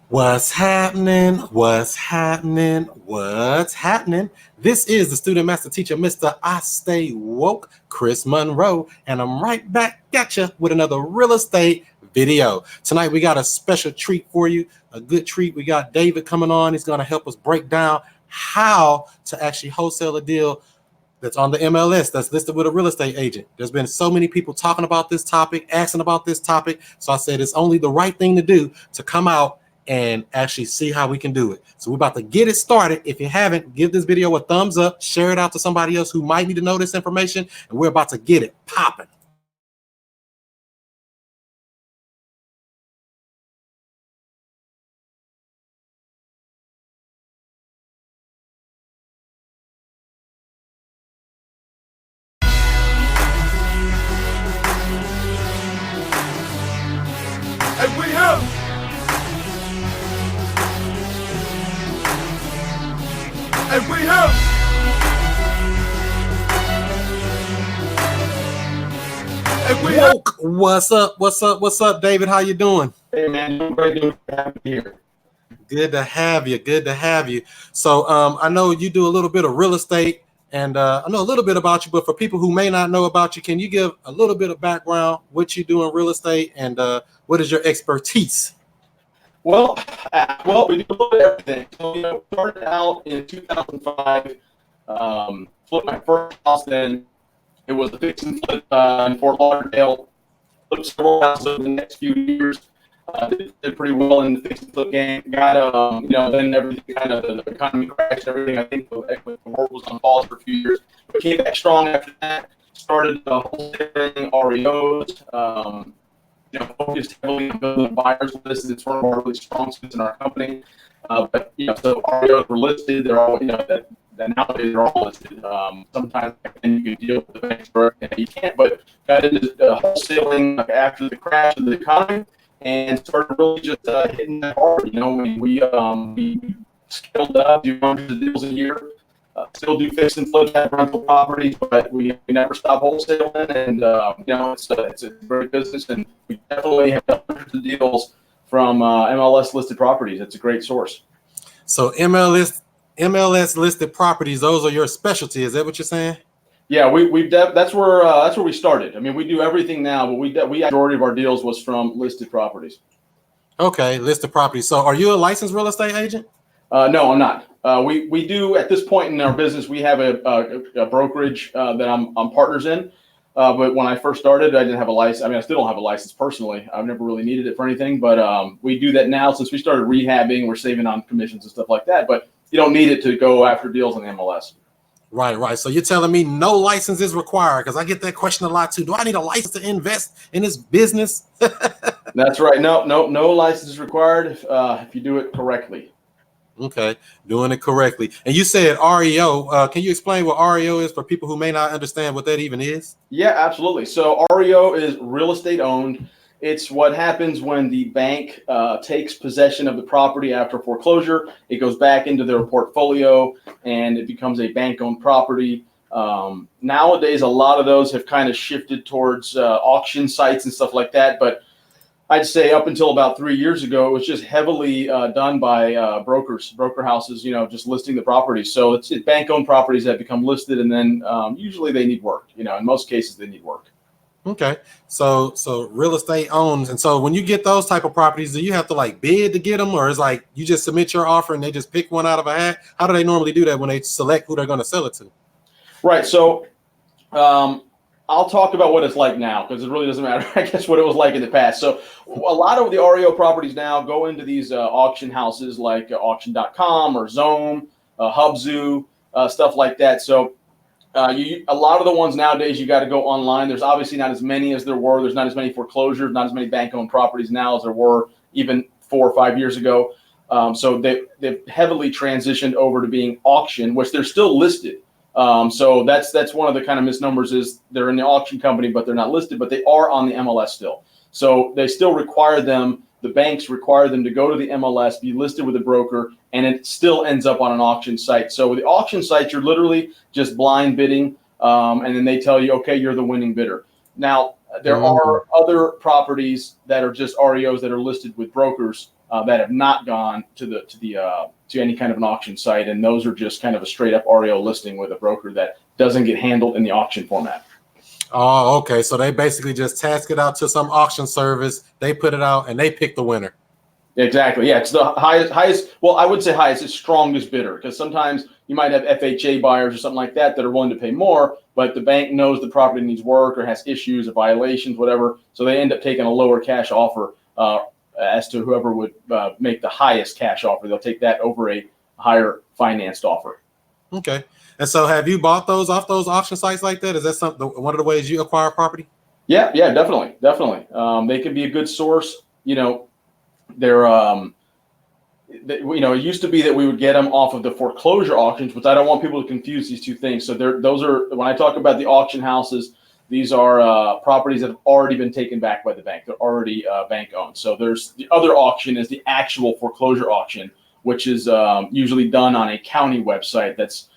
What's happening? What's happening? What's happening? This is the student master teacher, Mr. I Stay Woke, Chris Monroe, and I'm right back at you with another real estate video. Tonight we got a special treat for you, a good treat. We got David coming on. He's going to help us break down how to actually wholesale a deal that's on the MLS that's listed with a real estate agent. There's been so many people talking about this topic, asking about this topic. So I said it's only the right thing to do to come out and actually see how we can do it. So we're about to get it started. If you haven't, give this video a thumbs up, share it out to somebody else who might need to know this information, and we're about to get it popping. And we have And we have Woke. What's up? What's up? What's up, David? How you doing? Hey man, doing great to have you here. Good to have you. Good to have you. So I know you do a little bit of real estate, and I know a little bit about you. But for people who may not know about you, can you give a little bit of background, what you do in real estate, and what is your expertise? Well, we do a little bit of everything. So, started out in 2005, flipped my first house. Then it was a fix and flip in Fort Lauderdale. Flipped several houses over the next few years. Did pretty well in the fix and flip game. Got then everything kind of the economy crashed. Everything I think the world was on pause for a few years. But came back strong after that. Started wholesaling REOs. Focused heavily on building a buyer's list. It's one of our really strong suits in our company. But so REOs were listed. They're all that nowadays they're all listed. Sometimes you can deal with the banks and you can't. But got into wholesaling after the crash of the economy and started really just hitting that hard. We scaled up, do hundreds of deals a year. Still do fix and flip at rental properties, but we never stop wholesaling, and it's a great business, and we definitely have done hundreds of deals from MLS listed properties. It's a great source. So MLS listed properties, those are your specialty. Is that what you're saying? Yeah, that's where we started. I mean, we do everything now, but we majority of our deals was from listed properties. Okay, listed properties. So are you a licensed real estate agent? No, I'm not. We do at this point in our business, we have a brokerage that I'm partners in. But when I first started, I didn't have a license. I mean, I still don't have a license personally. I've never really needed it for anything. But we do that now since we started rehabbing. We're saving on commissions and stuff like that. But you don't need it to go after deals on the MLS. Right. So you're telling me no license is required? Because I get that question a lot too. Do I need a license to invest in this business? That's right. No license is required if you do it correctly. Okay, doing it correctly. And you said REO. Can you explain what REO is for people who may not understand what that even is? Yeah, absolutely. So REO is real estate owned. It's what happens when the bank takes possession of the property after foreclosure. It goes back into their portfolio and it becomes a bank-owned property. Nowadays, a lot of those have kind of shifted towards auction sites and stuff like that. But I'd say up until about 3 years ago, it was just heavily done by broker houses, just listing the properties. So it's bank-owned properties that become listed, and then usually they need work. In most cases, they need work. Okay, so real estate owns, and so when you get those type of properties, do you have to like bid to get them, or is like you just submit your offer and they just pick one out of a hat? How do they normally do that when they select who they're going to sell it to? Right. So I'll talk about what it's like now because it really doesn't matter, I guess, what it was like in the past. So a lot of the REO properties now go into these auction houses like auction.com or Zone, Hubzu, stuff like that. So a lot of the ones nowadays, you got to go online. There's obviously not as many as there were. There's not as many foreclosures, not as many bank-owned properties now as there were even 4 or 5 years ago. So they've heavily transitioned over to being auctioned, which they're still listed. So that's one of the kind of misnomers is they're in the auction company, but they're not listed, but they are on the MLS still. So they still require them, the banks require them to go to the MLS, be listed with a broker, and it still ends up on an auction site. So with the auction site, you're literally just blind bidding, and then they tell you, okay, you're the winning bidder. Now, there are other properties that are just REOs that are listed with brokers, that have not gone to any kind of an auction site, and those are just kind of a straight up REO listing with a broker that doesn't get handled in the auction format. Oh, okay. So they basically just task it out to some auction service. They put it out and they pick the winner. Exactly. Yeah, it's the highest. Well, I would say highest is strongest bidder, because sometimes you might have FHA buyers or something like that are willing to pay more, but the bank knows the property needs work or has issues or violations, whatever. So they end up taking a lower cash offer as to whoever would make the highest cash offer. They'll take that over a higher financed offer. Okay. And so have you bought those off those auction sites like that? Is that one of the ways you acquire property? Yeah, definitely. They can be a good source. They're it used to be that we would get them off of the foreclosure auctions, but I don't want people to confuse these two things. So those are, when I talk about the auction houses, these are properties that have already been taken back by the bank. They're already bank owned. So there's the other auction is the actual foreclosure auction, which is usually done on a county website that's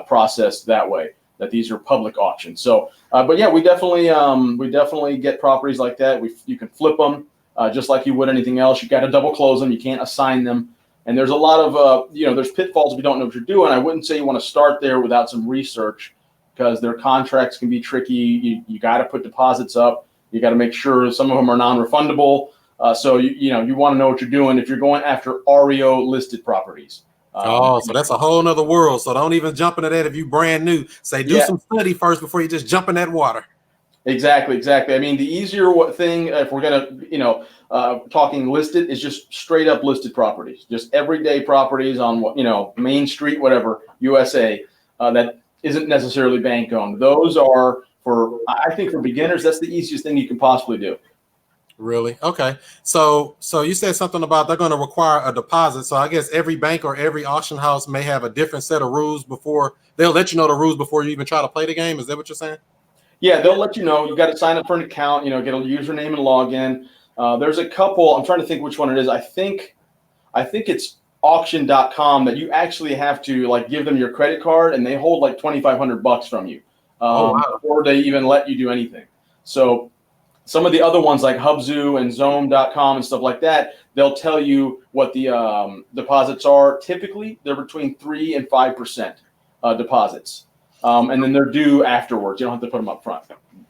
processed that way. That these are public auctions. So, but yeah, we definitely get properties like that. You can flip them just like you would anything else. You got to double close them. You can't assign them. And there's a lot of there's pitfalls if you don't know what you're doing. I wouldn't say you want to start there without some research, because their contracts can be tricky. You got to put deposits up. You got to make sure some of them are non-refundable. So you want to know what you're doing if you're going after REO listed properties. So that's a whole nother world. So don't even jump into that if you brand new. Say do some study first before you just jump in that water. Exactly. I mean, the easier thing, if we're gonna talking listed, is just straight up listed properties, just everyday properties on Main Street, whatever, USA, that isn't necessarily bank owned. Those are I think for beginners, that's the easiest thing you can possibly do. Really? Okay. So you said something about they're going to require a deposit. So I guess every bank or every auction house may have a different set of rules before they'll let you know the rules before you even try to play the game. Is that what you're saying? Yeah, they'll let you know. You got to sign up for an account, get a username and login. There's a couple, I'm trying to think which one it is. I think it's auction.com that you actually have to give them your credit card, and they hold $2,500 from you before they even let you do anything. So some of the other ones like Hubzu and Zome.com and stuff like that, they'll tell you what the deposits are. Typically, they're between 3% and 5% deposits. And then they're due afterwards. You don't have to put them up front.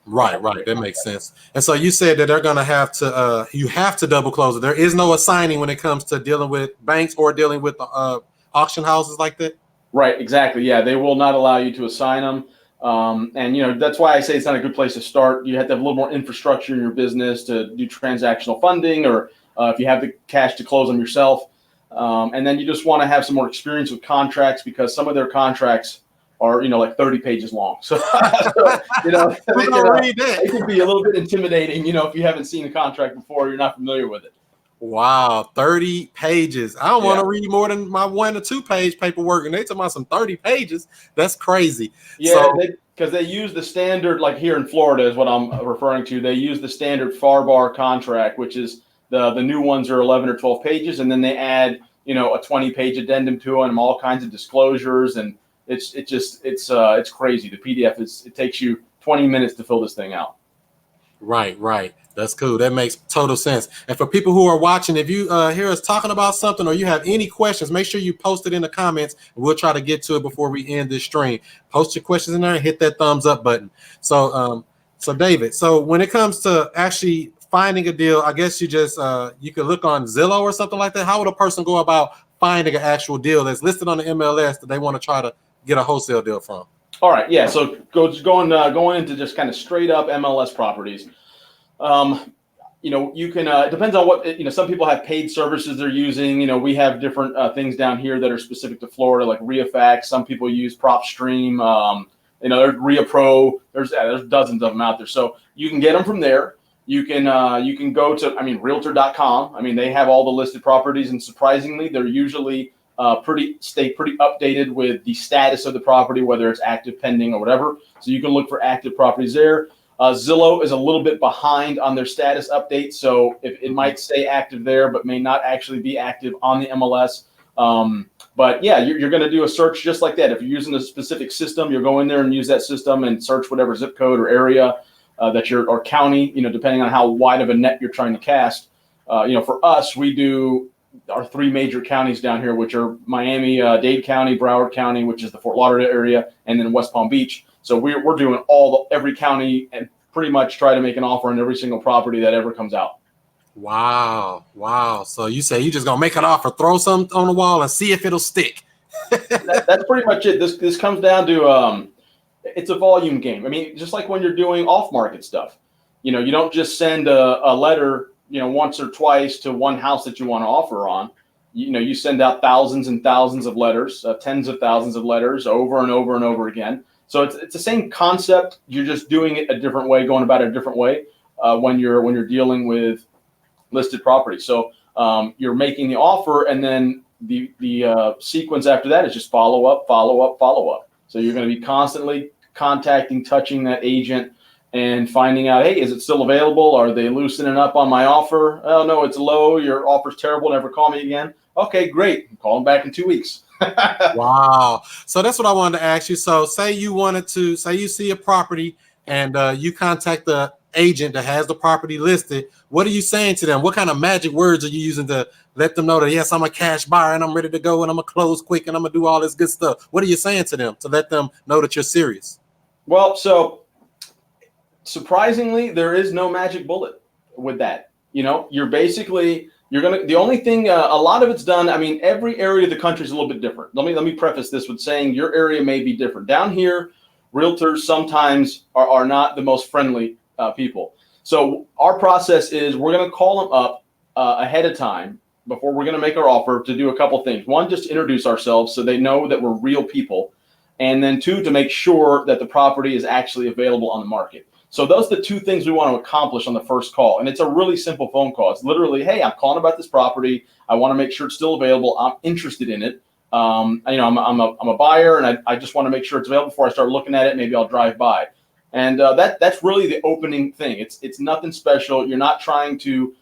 Right. That makes sense. And so you said that they're going to have to, you have to double close it. There is no assigning when it comes to dealing with banks or dealing with auction houses like that. Right. Exactly. Yeah. They will not allow you to assign them. And that's why I say it's not a good place to start. You have to have a little more infrastructure in your business to do transactional funding, or if you have the cash to close them yourself. And then you just want to have some more experience with contracts, because some of their contracts are 30 pages long. So they can be a little bit intimidating, if you haven't seen a contract before, you're not familiar with it. Wow, 30 pages. I don't want to read more than my 1 or 2 page paperwork, and they talking about some 30 pages. That's crazy. Yeah, because they use the standard, like here in Florida is what I'm referring to. They use the standard FAR contract, which is the new ones are 11 or 12 pages, and then they add a 20-page addendum to them, all kinds of disclosures, and it's crazy. The PDF it takes you 20 minutes to fill this thing out. Right. That's cool. That makes total sense. And for people who are watching, if you hear us talking about something or you have any questions, make sure you post it in the comments, and we'll try to get to it before we end this stream. Post your questions in there and hit that thumbs up button. So David, so when it comes to actually finding a deal, I guess you just you could look on Zillow or something like that. How would a person go about finding an actual deal that's listed on the MLS that they want to try to get a wholesale deal from? All right, yeah. So going into just kind of straight up MLS properties. You can it depends on what some people have paid services they're using. We have different things down here that are specific to Florida, like ReaFax. Some people use PropStream. There's ReaPro. There's dozens of them out there. So you can get them from there. You can go to Realtor.com. They have all the listed properties, and surprisingly, they're usually stay pretty updated with the status of the property, whether it's active, pending, or whatever. So you can look for active properties there. Zillow is a little bit behind on their status update, so it might stay active there, but may not actually be active on the MLS. But yeah, you're going to do a search just like that. If you're using a specific system, you'll go in there and use that system and search whatever zip code or area or county, depending on how wide of a net you're trying to cast. For us, we do our three major counties down here, which are Miami-Dade County, Broward County, which is the Fort Lauderdale area, and then West Palm Beach. So we're doing every county and pretty much try to make an offer on every single property that ever comes out. Wow. So you say you just gonna make an offer, throw something on the wall, and see if it'll stick. That's pretty much it. This comes down to it's a volume game. I mean, just like when you're doing off-market stuff, you don't just send a letter, once or twice to one house that you want to offer on. You send out thousands and thousands of letters, tens of thousands of letters over and over and over again. So it's the same concept. You're just doing it a different way, going about it a different way when you're dealing with listed property. So you're making the offer, and then the sequence after that is just follow up. So you're going to be constantly contacting, touching that agent, and finding out, hey, is it still available? Are they loosening up on my offer? Oh no, it's low. Your offer's terrible. Never call me again. Okay, great. Call them back in 2 weeks. Wow. So that's what I wanted to ask you. So say you see a property and you contact the agent that has the property listed. What are you saying to them? What kind of magic words are you using to let them know that, yes, I'm a cash buyer and I'm ready to go and I'm gonna close quick and I'm gonna do all this good stuff? What are you saying to them to let them know that you're serious? Well, so surprisingly, there is no magic bullet with that. The only thing, a lot of it's done. I mean, every area of the country is a little bit different. Let me preface this with saying your area may be different. Down here, realtors sometimes are not the most friendly people. So our process is we're going to call them up ahead of time before we're going to make our offer to do a couple things. One, just to introduce ourselves so they know that we're real people. And then two, to make sure that the property is actually available on the market. So those are the two things we want to accomplish on the first call. And it's a really simple phone call. It's literally, hey, I'm calling about this property. I want to make sure it's still available. I'm interested in it. I'm a buyer, and I just want to make sure it's available before I start looking at it. Maybe I'll drive by. And that's really the opening thing. It's nothing special. You're not trying to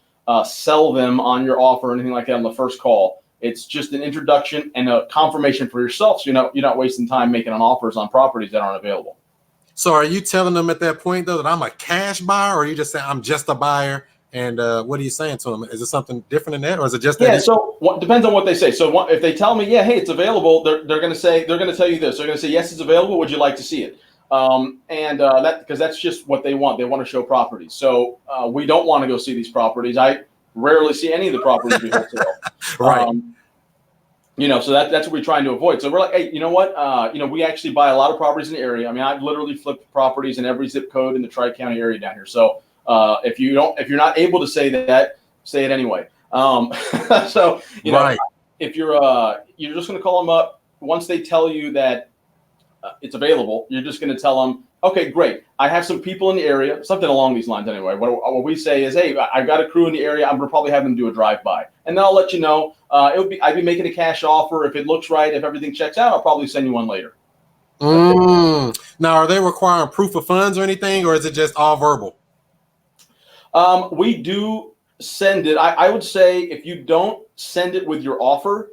sell them on your offer or anything like that on the first call. It's just an introduction and a confirmation for yourself, so you're not wasting time making offers on properties that aren't available. So are you telling them at that point, though, that I'm a cash buyer, or are you just saying I'm just a buyer? And what are you saying to them? Is it something different than that, or is it just that? Yeah, so depends on what they say. So if they tell me, yeah, hey, it's available, they're going to tell you this. They're going to say, yes, it's available. Would you like to see it? Because that's just what they want. They want to show properties. So we don't want to go see these properties. I rarely see any of the properties we wholesale. Right. So that's what we're trying to avoid. So we're like, hey, you know what? We actually buy a lot of properties in the area. I mean, I've literally flipped properties in every zip code in the Tri-County area down here. So if you're not able to say that, say it anyway. So right. If you're just going to call them up once they tell you that it's available, you're just going to tell them, okay, great. I have some people in the area, something along these lines anyway. What we say is, hey, I've got a crew in the area. I'm going to probably have them do a drive-by. And then I'll let you know. I'd be making a cash offer. If it looks right, if everything checks out, I'll probably send you one later. Now, are they requiring proof of funds or anything, or is it just all verbal? We do send it. I would say if you don't send it with your offer,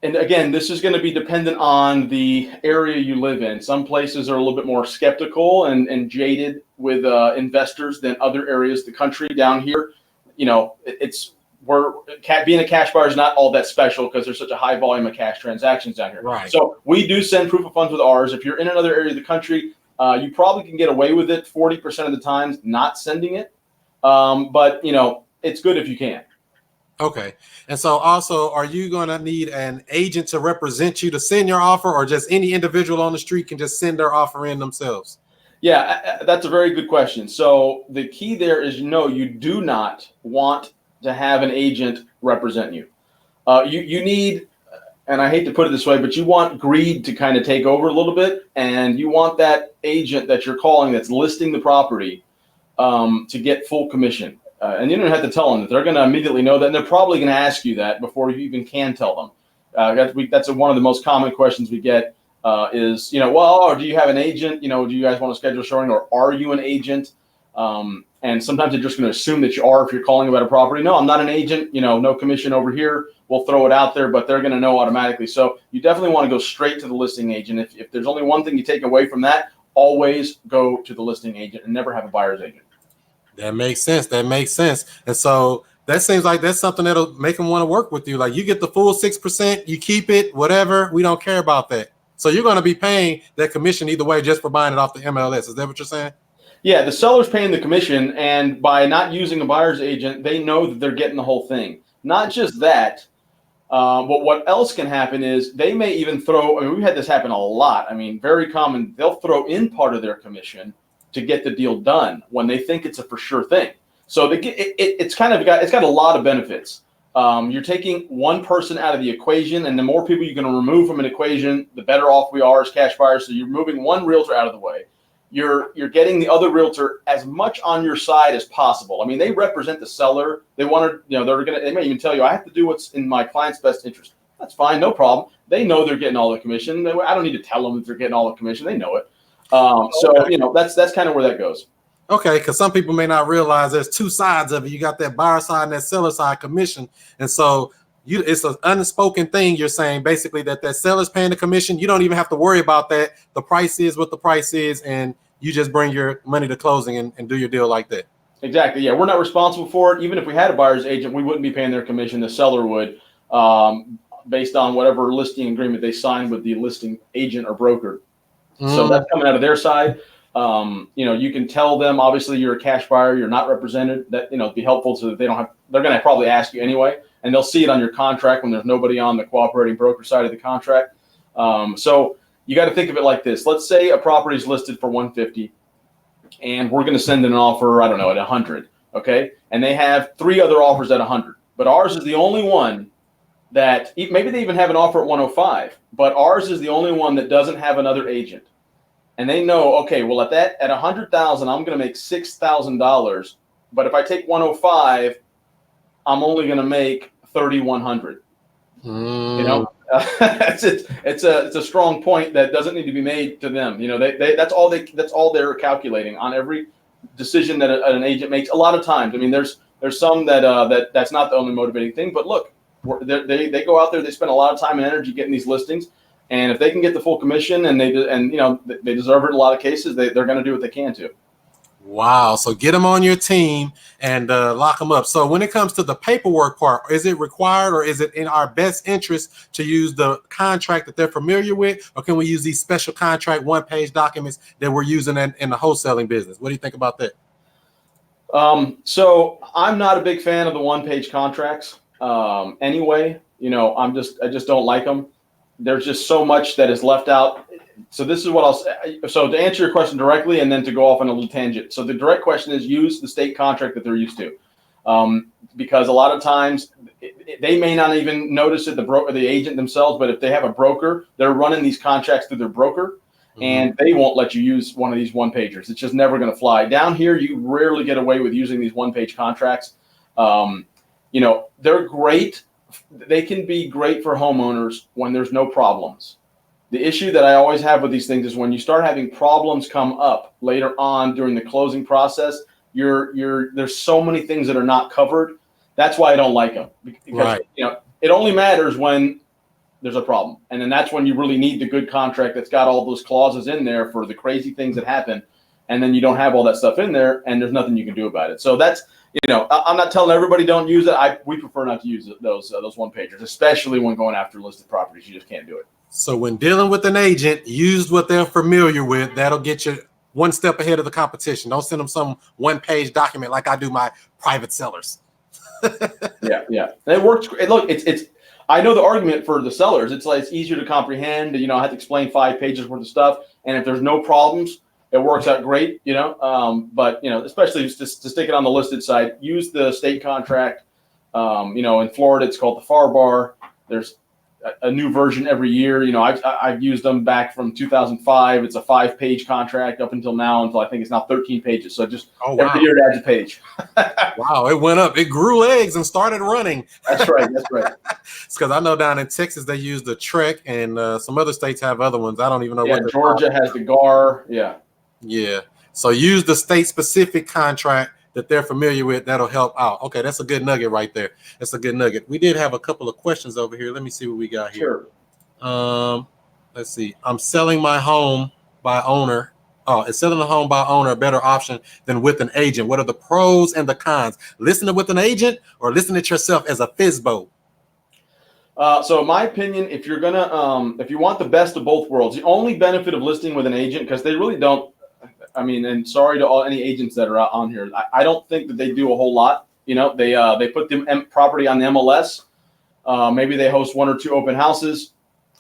and again, this is going to be dependent on the area you live in. Some places are a little bit more skeptical and jaded with investors than other areas of the country. Down here, being a cash buyer is not all that special because there's such a high volume of cash transactions down here. Right. So we do send proof of funds with ours. If you're in another area of the country, you probably can get away with it 40% of the times not sending it. But it's good if you can. Okay. And so also, are you going to need an agent to represent you to send your offer, or just any individual on the street can just send their offer in themselves? Yeah, that's a very good question. So the key there is, you do not want to have an agent represent you. You need, and I hate to put it this way, but you want greed to kind of take over a little bit, and you want that agent that you're calling that's listing the property to get full commission. And you don't have to tell them that. They're going to immediately know that, and they're probably going to ask you that before you even can tell them. That's one of the most common questions we get is, do you have an agent? Do you guys want to schedule a showing, or are you an agent? And sometimes they're just going to assume that you are if you're calling about a property. No, I'm not an agent. No commission over here. We'll throw it out there, but they're going to know automatically. So you definitely want to go straight to the listing agent. If there's only one thing you take away from that, always go to the listing agent and never have a buyer's agent. That makes sense. And so That seems like that's something that'll make them want to work with you. Like you get the full 6%, you keep it, whatever. We don't care about that. So you're going to be paying that commission either way just for buying it off the MLS. Is that what you're saying? Yeah, the seller's paying the commission, and by not using a buyer's agent, they know that they're getting the whole thing. Not just that, but what else can happen is they may even throw, I mean, we've had this happen a lot. I mean, very common. They'll throw in part of their commission to get the deal done when they think it's a for sure thing. So it's got a lot of benefits. You're taking one person out of the equation, and the more people you're going to remove from an equation, the better off we are as cash buyers. So you're moving one realtor out of the way. You're getting the other realtor as much on your side as possible. I mean, they represent the seller. They want to, they may even tell you, I have to do what's in my client's best interest. That's fine, no problem. They know they're getting all the commission. I don't need to tell them that they're getting all the commission. They know it. So that's kind of where that goes. Okay, because some people may not realize there's two sides of it. You got that buyer side and that seller side commission, and so it's an unspoken thing. You're saying basically that seller's paying the commission. You don't even have to worry about that. The price is what the price is, and you just bring your money to closing and do your deal like that. Exactly. Yeah, we're not responsible for it. Even if we had a buyer's agent, we wouldn't be paying their commission. The seller would, based on whatever listing agreement they signed with the listing agent or broker. So that's coming out of their side. You can tell them, obviously you're a cash buyer, you're not represented, that, it'd be helpful so that they're going to probably ask you anyway, and they'll see it on your contract when there's nobody on the cooperating broker side of the contract. So you got to think of it like this. Let's say a property is listed for 150 and we're going to send in an offer, I don't know, at 100. Okay. And they have 3 other offers at 100, but ours is the only one that maybe they even have an offer at 105, but ours is the only one that doesn't have another agent. And they know, okay, well at 100,000, I'm going to make $6,000. But if I take 105, I'm only going to make 3,100. It's a strong point that doesn't need to be made to them. That's all they're calculating on every decision that an agent makes. A lot of times, I mean, there's some that's not the only motivating thing. But look, they go out there, they spend a lot of time and energy getting these listings. And if they can get the full commission and they deserve it in a lot of cases, they're going to do what they can to. Wow. So get them on your team and lock them up. So when it comes to the paperwork part, is it required or is it in our best interest to use the contract that they're familiar with? Or can we use these special contract one-page documents that we're using in the wholesaling business? What do you think about that? So I'm not a big fan of the one-page contracts. Anyway, I just don't like them. There's just so much that is left out. So this is what I'll say. So to answer your question directly and then to go off on a little tangent. So the direct question is use the state contract that they're used to. Because a lot of times they may not even notice it, the agent themselves, but if they have a broker, they're running these contracts through their broker and they won't let you use one of these one-pagers. It's just never going to fly. Down here, you rarely get away with using these one-page contracts. They're great. They can be great for homeowners when there's no problems. The issue that I always have with these things is when you start having problems come up later on during the closing process, there's so many things that are not covered. That's why I don't like them. Because it only matters when there's a problem. And then that's when you really need the good contract that's got all those clauses in there for the crazy things that happen. And then you don't have all that stuff in there and there's nothing you can do about it. So that's, I'm not telling everybody don't use it. We prefer not to use those one-pagers, especially when going after listed properties. You just can't do it. So when dealing with an agent, use what they're familiar with. That'll get you one step ahead of the competition. Don't send them some one-page document like I do my private sellers. Yeah. It works. Look, it's. I know the argument for the sellers. It's like it's easier to comprehend. I have to explain 5 pages worth of stuff, and if there's no problems, it works out great. But especially just to stick it on the listed side, use the state contract. In Florida, it's called the FAR bar. There's a new version every year. I've used them back from 2005. It's a 5-page contract up until now, until I think it's now 13 pages. So just every year it adds a page. Wow, it went up. It grew legs and started running. That's right. It's because I know down in Texas they use the Trek, and some other states have other ones. I don't even know what. Georgia has the GAR. Yeah. So use the state-specific contract that they're familiar with. That'll help out. Okay, that's a good nugget right there. That's a good nugget. We did have a couple of questions over here. Let me see what we got here. Sure. Let's see. I'm selling my home by owner Is selling a home by owner a better option than with an agent? What are the pros and the cons? Listening with an agent or listening to yourself as a FISBO? So in my opinion, if you're gonna, if you want the best of both worlds, the only benefit of listing with an agent, because they really don't, I mean, and sorry to any agents that are on here, I don't think that they do a whole lot. You know, they put the property on the MLS. Maybe they host 1 or 2 open houses,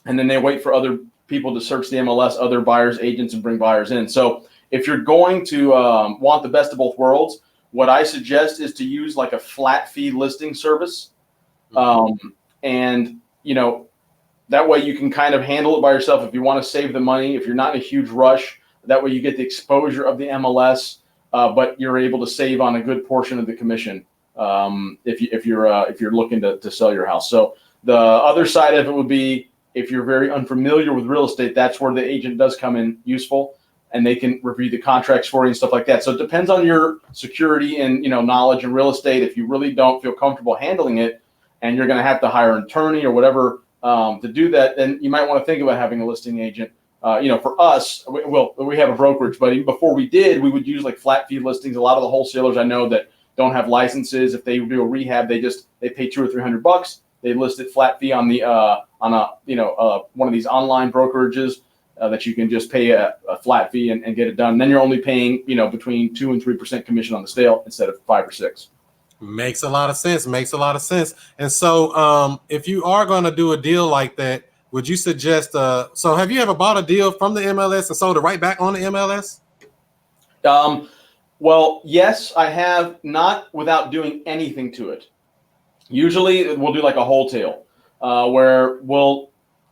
and then they wait for other people to search the MLS, other buyers, agents, and bring buyers in. So if you're going to want the best of both worlds, what I suggest is to use like a flat fee listing service. And, you know, that way you can kind of handle it by yourself if you want to save the money, if you're not in a huge rush. That way you get the exposure of the MLS, but you're able to save on a good portion of the commission if you're looking to sell your house. So the other side of it would be if you're very unfamiliar with real estate, that's where the agent does come in useful, and they can review the contracts for you and stuff like that. So it depends on your security and, you know, knowledge in real estate. If you really don't feel comfortable handling it, and you're going to have to hire an attorney or whatever to do that, then you might want to think about having a listing agent. You know, for us, we have a brokerage, but even before we did, we would use like flat fee listings. A lot of the wholesalers I know that don't have licenses, if they do a rehab, they pay $200 or $300. They list it flat fee on one of these online brokerages that you can just pay a flat fee and get it done. And then you're only paying, you know, between 2 and 3% commission on the sale instead of 5 or 6. Makes a lot of sense. And so if you are going to do a deal like that, would you suggest, so have you ever bought a deal from the MLS and sold it right back on the MLS? Well, yes, I have, not without doing anything to it. Usually we'll do like a wholesale where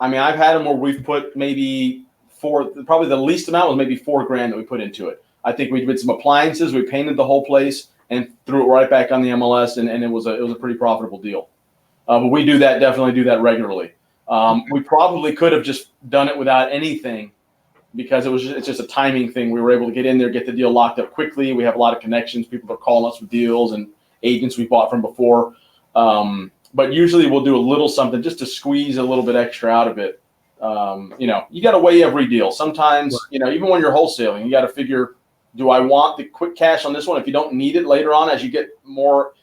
I've had them where we've put maybe probably the least amount was maybe $4,000 that we put into it. I think we did some appliances, we painted the whole place and threw it right back on the MLS, and it was a pretty profitable deal. But we definitely do that regularly. We probably could have just done it without anything because it's just a timing thing. We were able to get in there, get the deal locked up quickly. We have a lot of connections. People are calling us with deals and agents we bought from before. But usually we'll do a little something just to squeeze a little bit extra out of it. You know, you got to weigh every deal. Sometimes, you know, even when you're wholesaling, you got to figure, do I want the quick cash on this one? If you don't need it later on, as you get more,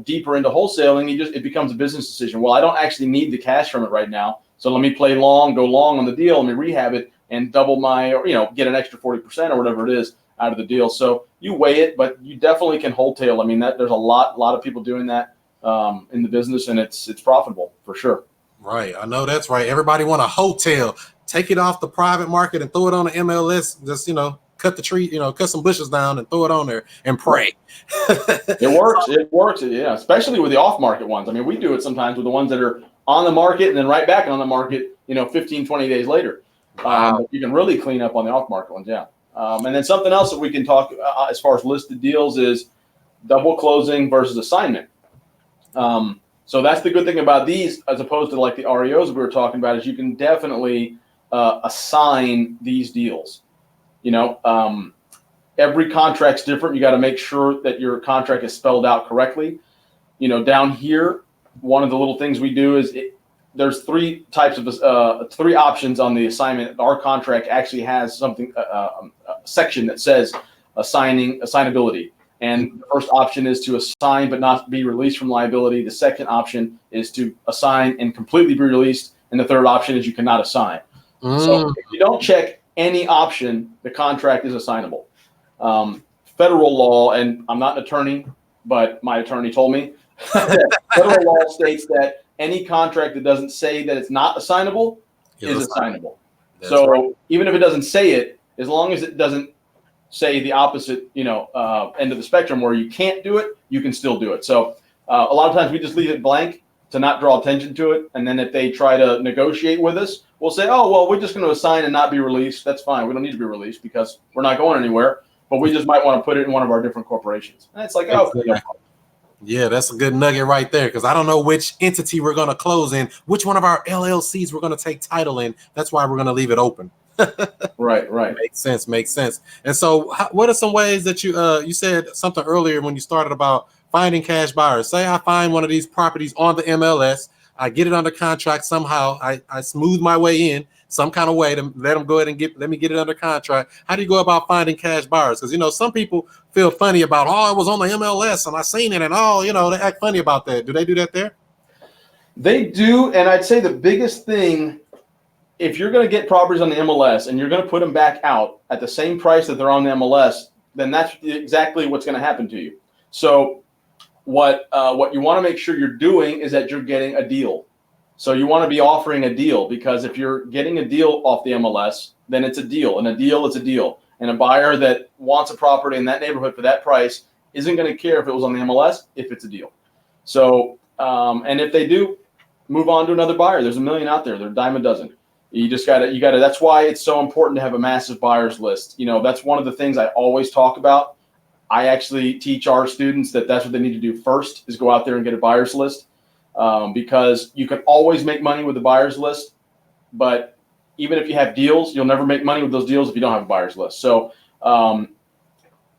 deeper into wholesaling, it becomes a business decision. Well, I don't actually need the cash from it right now. So let me go long on the deal, let me rehab it and double get an extra 40% or whatever it is out of the deal. So you weigh it, but you definitely can wholesale. I mean, there's a lot of people doing that in the business, and it's profitable for sure. Right. I know that's right. Everybody want a hotel, take it off the private market and throw it on the MLS. Just, cut the tree, cut some bushes down and throw it on there and pray. It works. Yeah. Especially with the off market ones. I mean, we do it sometimes with the ones that are on the market and then right back on the market, 15, 20 days later. But you can really clean up on the off market ones. Yeah. And then something else that we can talk as far as listed deals is double closing versus assignment. So that's the good thing about these, as opposed to like the REOs we were talking about, is you can definitely assign these deals. Every contract's different. You got to make sure that your contract is spelled out correctly. Down here, one of the little things we do is there's three options on the assignment. Our contract actually has a section that says assignability. And the first option is to assign but not be released from liability. The second option is to assign and completely be released. And the third option is you cannot assign. So if you don't check any option, the contract is assignable. Federal law, and I'm not an attorney, but my attorney told me, federal law states that any contract that doesn't say that it's not assignable is assignable. So right. Even if it doesn't say it, as long as it doesn't say the opposite, end of the spectrum where you can't do it, you can still do it. So a lot of times we just leave it blank to not draw attention to it. And then if they try to negotiate with us, we'll say, oh, well, we're just going to assign and not be released. That's fine. We don't need to be released because we're not going anywhere, but we just might want to put it in one of our different corporations. And it's like, oh, yeah, that's a good nugget right there, because I don't know which entity we're going to close in, which one of our LLCs we're going to take title in. That's why we're going to leave it open. Right. Makes sense. And so what are some ways that you said something earlier when you started about finding cash buyers? Say I find one of these properties on the MLS, I get it under contract somehow, I smooth my way in, some kind of way to let them go ahead and let me get it under contract. How do you go about finding cash buyers? Because, you know, some people feel funny about, oh, it was on the MLS and I seen it and you know, they act funny about that. Do they do that there? They do. And I'd say the biggest thing, if you're going to get properties on the MLS and you're going to put them back out at the same price that they're on the MLS, then that's exactly what's going to happen to you. So what you want to make sure you're doing is that you're getting a deal. So you want to be offering a deal, because if you're getting a deal off the MLS, then it's a deal, and a deal is a deal. And a buyer that wants a property in that neighborhood for that price isn't going to care if it was on the MLS, if it's a deal. So, and if they do, move on to another buyer. There's a million out there. They're a dime a dozen. You gotta, that's why it's so important to have a massive buyers list. You know, that's one of the things I always talk about. I actually teach our students that that's what they need to do first, is go out there and get a buyers list, because you can always make money with the buyers list, but even if you have deals, you'll never make money with those deals if you don't have a buyers list. So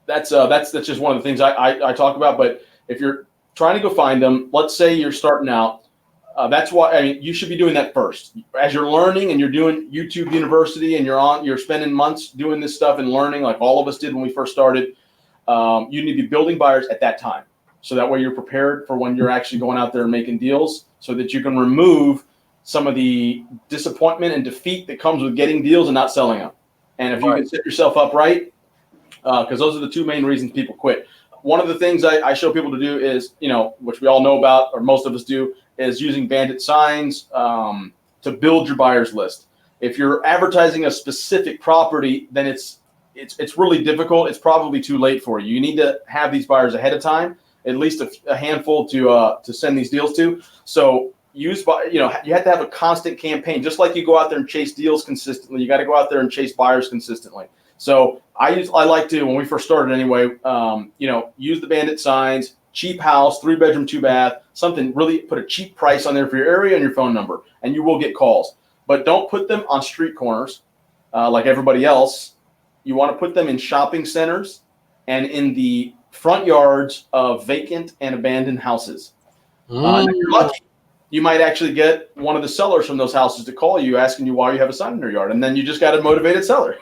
that's just one of the things I talk about. But if you're trying to go find them, let's say you're starting out, that's why you should be doing that first. As you're learning and you're doing YouTube University and you're spending months doing this stuff and learning, like all of us did when we first started. You need to be building buyers at that time, so that way you're prepared for when you're actually going out there and making deals, so that you can remove some of the disappointment and defeat that comes with getting deals and not selling them. And if you can set yourself up right, because those are the two main reasons people quit. One of the things I show people to do is, you know, which we all know about, or most of us do, is using bandit signs to build your buyers list. If you're advertising a specific property, then it's really difficult. It's probably too late for you. You need to have these buyers ahead of time, at least a handful to send these deals to. So you have to have a constant campaign. Just like you go out there and chase deals consistently, you got to go out there and chase buyers consistently. So I like to, when we first started anyway, use the bandit signs, cheap house, 3-bedroom, 2-bath, something, really put a cheap price on there for your area and your phone number, and you will get calls. But don't put them on street corners like everybody else. You want to put them in shopping centers and in the front yards of vacant and abandoned houses. And if you're lucky, you might actually get one of the sellers from those houses to call you asking you why you have a sign in your yard. And then you just got a motivated seller.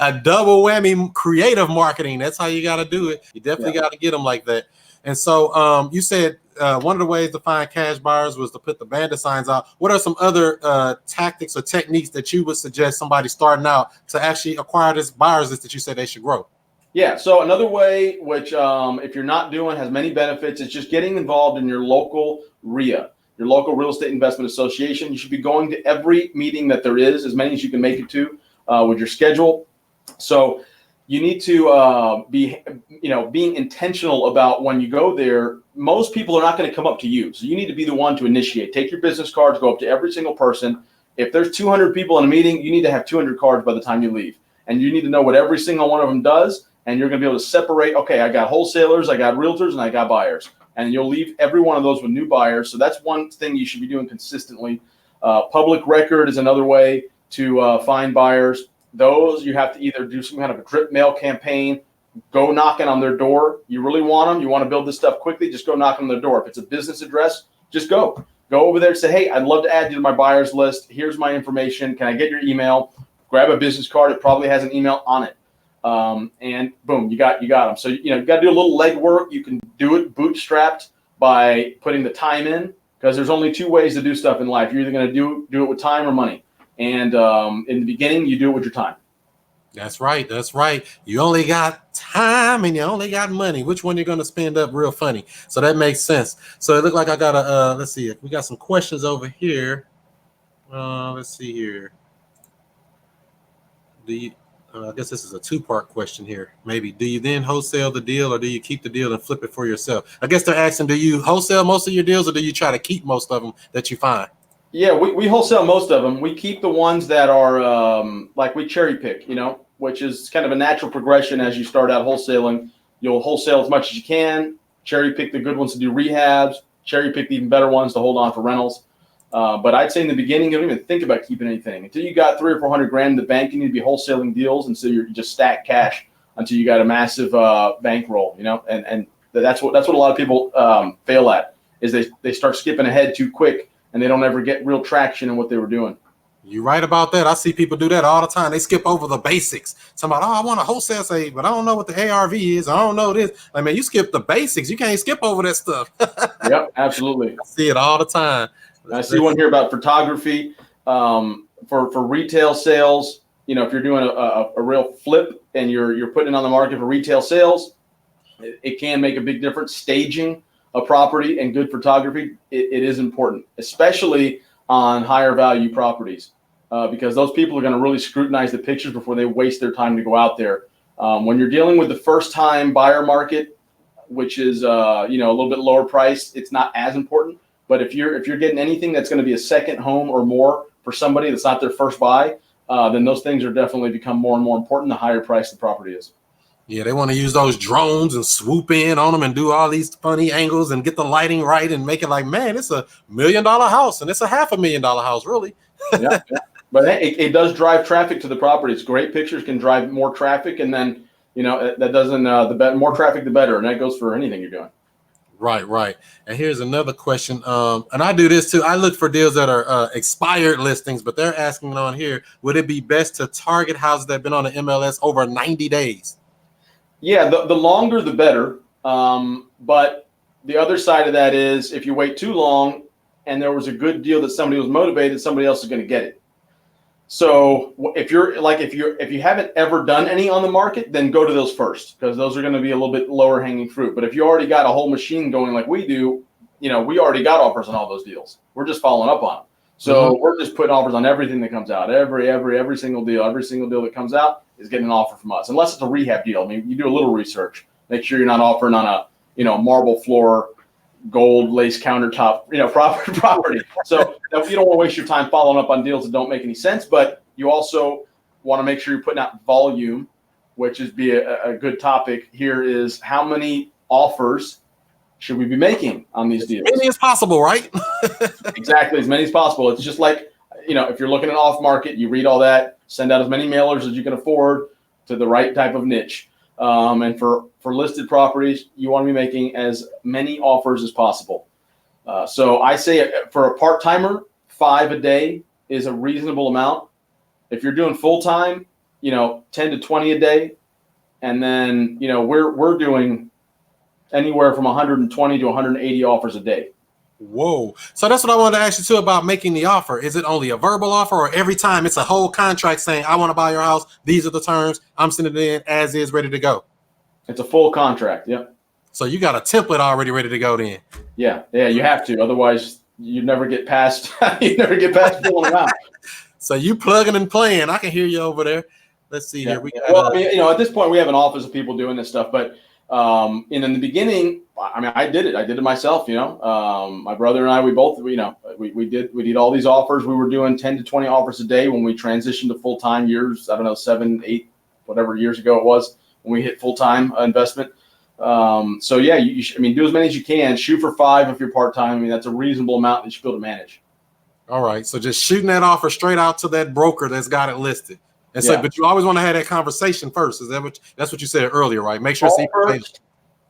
A double whammy, creative marketing. That's how you got to do it. You definitely got to get them like that. And so you said one of the ways to find cash buyers was to put the bandit signs out. What are some other tactics or techniques that you would suggest somebody starting out to actually acquire this buyers list that you said they should grow? Yeah, so another way, which if you're not doing, has many benefits, is just getting involved in your local RIA, your local Real Estate Investment Association. You should be going to every meeting that there is, as many as you can make it to with your schedule. So you need to being intentional about when you go there. Most people are not going to come up to you, so you need to be the one to initiate. Take your business cards, go up to every single person. If there's 200 people in a meeting, you need to have 200 cards by the time you leave, and you need to know what every single one of them does. And you're going to be able to separate, okay, I got wholesalers, I got realtors, and I got buyers. And you'll leave every one of those with new buyers. So that's one thing you should be doing consistently. Public record is another way to find buyers. Those you have to either do some kind of a drip mail campaign, go knocking on their door. You really want them, you want to build this stuff quickly, just go knock on their door. If it's a business address, just go over there and say, hey, I'd love to add you to my buyers list. Here's my information. Can I get your email? Grab a business card. It probably has an email on it. And boom, you got them. So, you got to do a little legwork. You can do it bootstrapped by putting the time in, because there's only two ways to do stuff in life. You're either going to do it with time or money. And in the beginning, you do it with your time. That's right. That's right. You only got time and you only got money. Which one you're going to spend up real funny? So that makes sense. So it looked like I got let's see. We got some questions over here. Let's see here. I guess this is a two-part question here. Maybe, do you then wholesale the deal, or do you keep the deal and flip it for yourself? I guess they're asking, do you wholesale most of your deals, or do you try to keep most of them that you find? Yeah, we wholesale most of them. We keep the ones that are like we cherry pick, which is kind of a natural progression as you start out wholesaling. You'll wholesale as much as you can, cherry pick the good ones to do rehabs, cherry pick the even better ones to hold on for rentals. But I'd say in the beginning, you don't even think about keeping anything until you got $300 or $400 in the bank. You need to be wholesaling deals, and so you just stack cash until you got a massive bankroll. And that's what a lot of people fail at, is they start skipping ahead too quick, and they don't ever get real traction in what they were doing. You're right about that. I see people do that all the time. They skip over the basics. Somebody, oh, I want a wholesale say, but I don't know what the ARV is. I don't know this. Like, man, you skip the basics. You can't skip over that stuff. Yep, absolutely. I see it all the time. I see one here about photography for retail sales. You know, if you're doing a real flip and you're putting it on the market for retail sales, it can make a big difference. Staging a property and good photography, it is important, especially on higher value properties, because those people are going to really scrutinize the pictures before they waste their time to go out there. When you're dealing with the first time buyer market, which is a little bit lower priced, it's not as important. But if you're getting anything that's going to be a second home or more for somebody that's not their first buy, then those things are definitely become more and more important the higher price the property is. Yeah, they want to use those drones and swoop in on them and do all these funny angles and get the lighting right and make it like, man, it's $1 million house and it's a $500,000 house, really. Yeah. But it does drive traffic to the properties. Great pictures can drive more traffic, and then that doesn't the more traffic the better, and that goes for anything you're doing. Right. And here's another question. And I do this too. I look for deals that are expired listings, but they're asking on here, would it be best to target houses that have been on the MLS over 90 days? Yeah, the longer the better. But the other side of that is if you wait too long and there was a good deal that somebody was motivated, somebody else is going to get it. So if you haven't ever done any on the market, then go to those first, because those are going to be a little bit lower hanging fruit. But if you already got a whole machine going like we do, we already got offers on all those deals. We're just following up on them. So we're just putting offers on everything that comes out. Every single deal that comes out is getting an offer from us, unless it's a rehab deal. I mean, you do a little research, make sure you're not offering on a marble floor, gold lace countertop, property. So you don't want to waste your time following up on deals that don't make any sense, but you also want to make sure you're putting out volume, which is a good topic here is how many offers should we be making on these deals? As many as possible, right? Exactly, as many as possible. It's just like, if you're looking at off market, you read all that, send out as many mailers as you can afford to the right type of niche. And for listed properties, you want to be making as many offers as possible. So I say for a part-timer, 5 a day is a reasonable amount. If you're doing full-time, 10 to 20 a day. And then, we're doing anywhere from 120 to 180 offers a day. Whoa. So that's what I wanted to ask you too about making the offer. Is it only a verbal offer, or every time it's a whole contract saying, I want to buy your house, these are the terms, I'm sending it in as is, ready to go? It's a full contract. Yep. So you got a template already ready to go then? Yeah, you have to. Otherwise, you never get past filling them out. So you plugging and playing. I can hear you over there. Let's see here. At this point, we have an office of people doing this stuff, but in the beginning, I did it. I did it myself. My brother and I, we both, we did all these offers. We were doing 10 to 20 offers a day when we transitioned to full time years. I don't know, 7, 8, whatever years ago it was when we hit full time investment. So yeah, you do as many as you can. Shoot for 5 if you're part time. That's a reasonable amount that you should be able to manage. All right. So just shooting that offer straight out to that broker that's got it listed. And so, but you always want to have that conversation first. Is that's what you said earlier, right? Make sure it's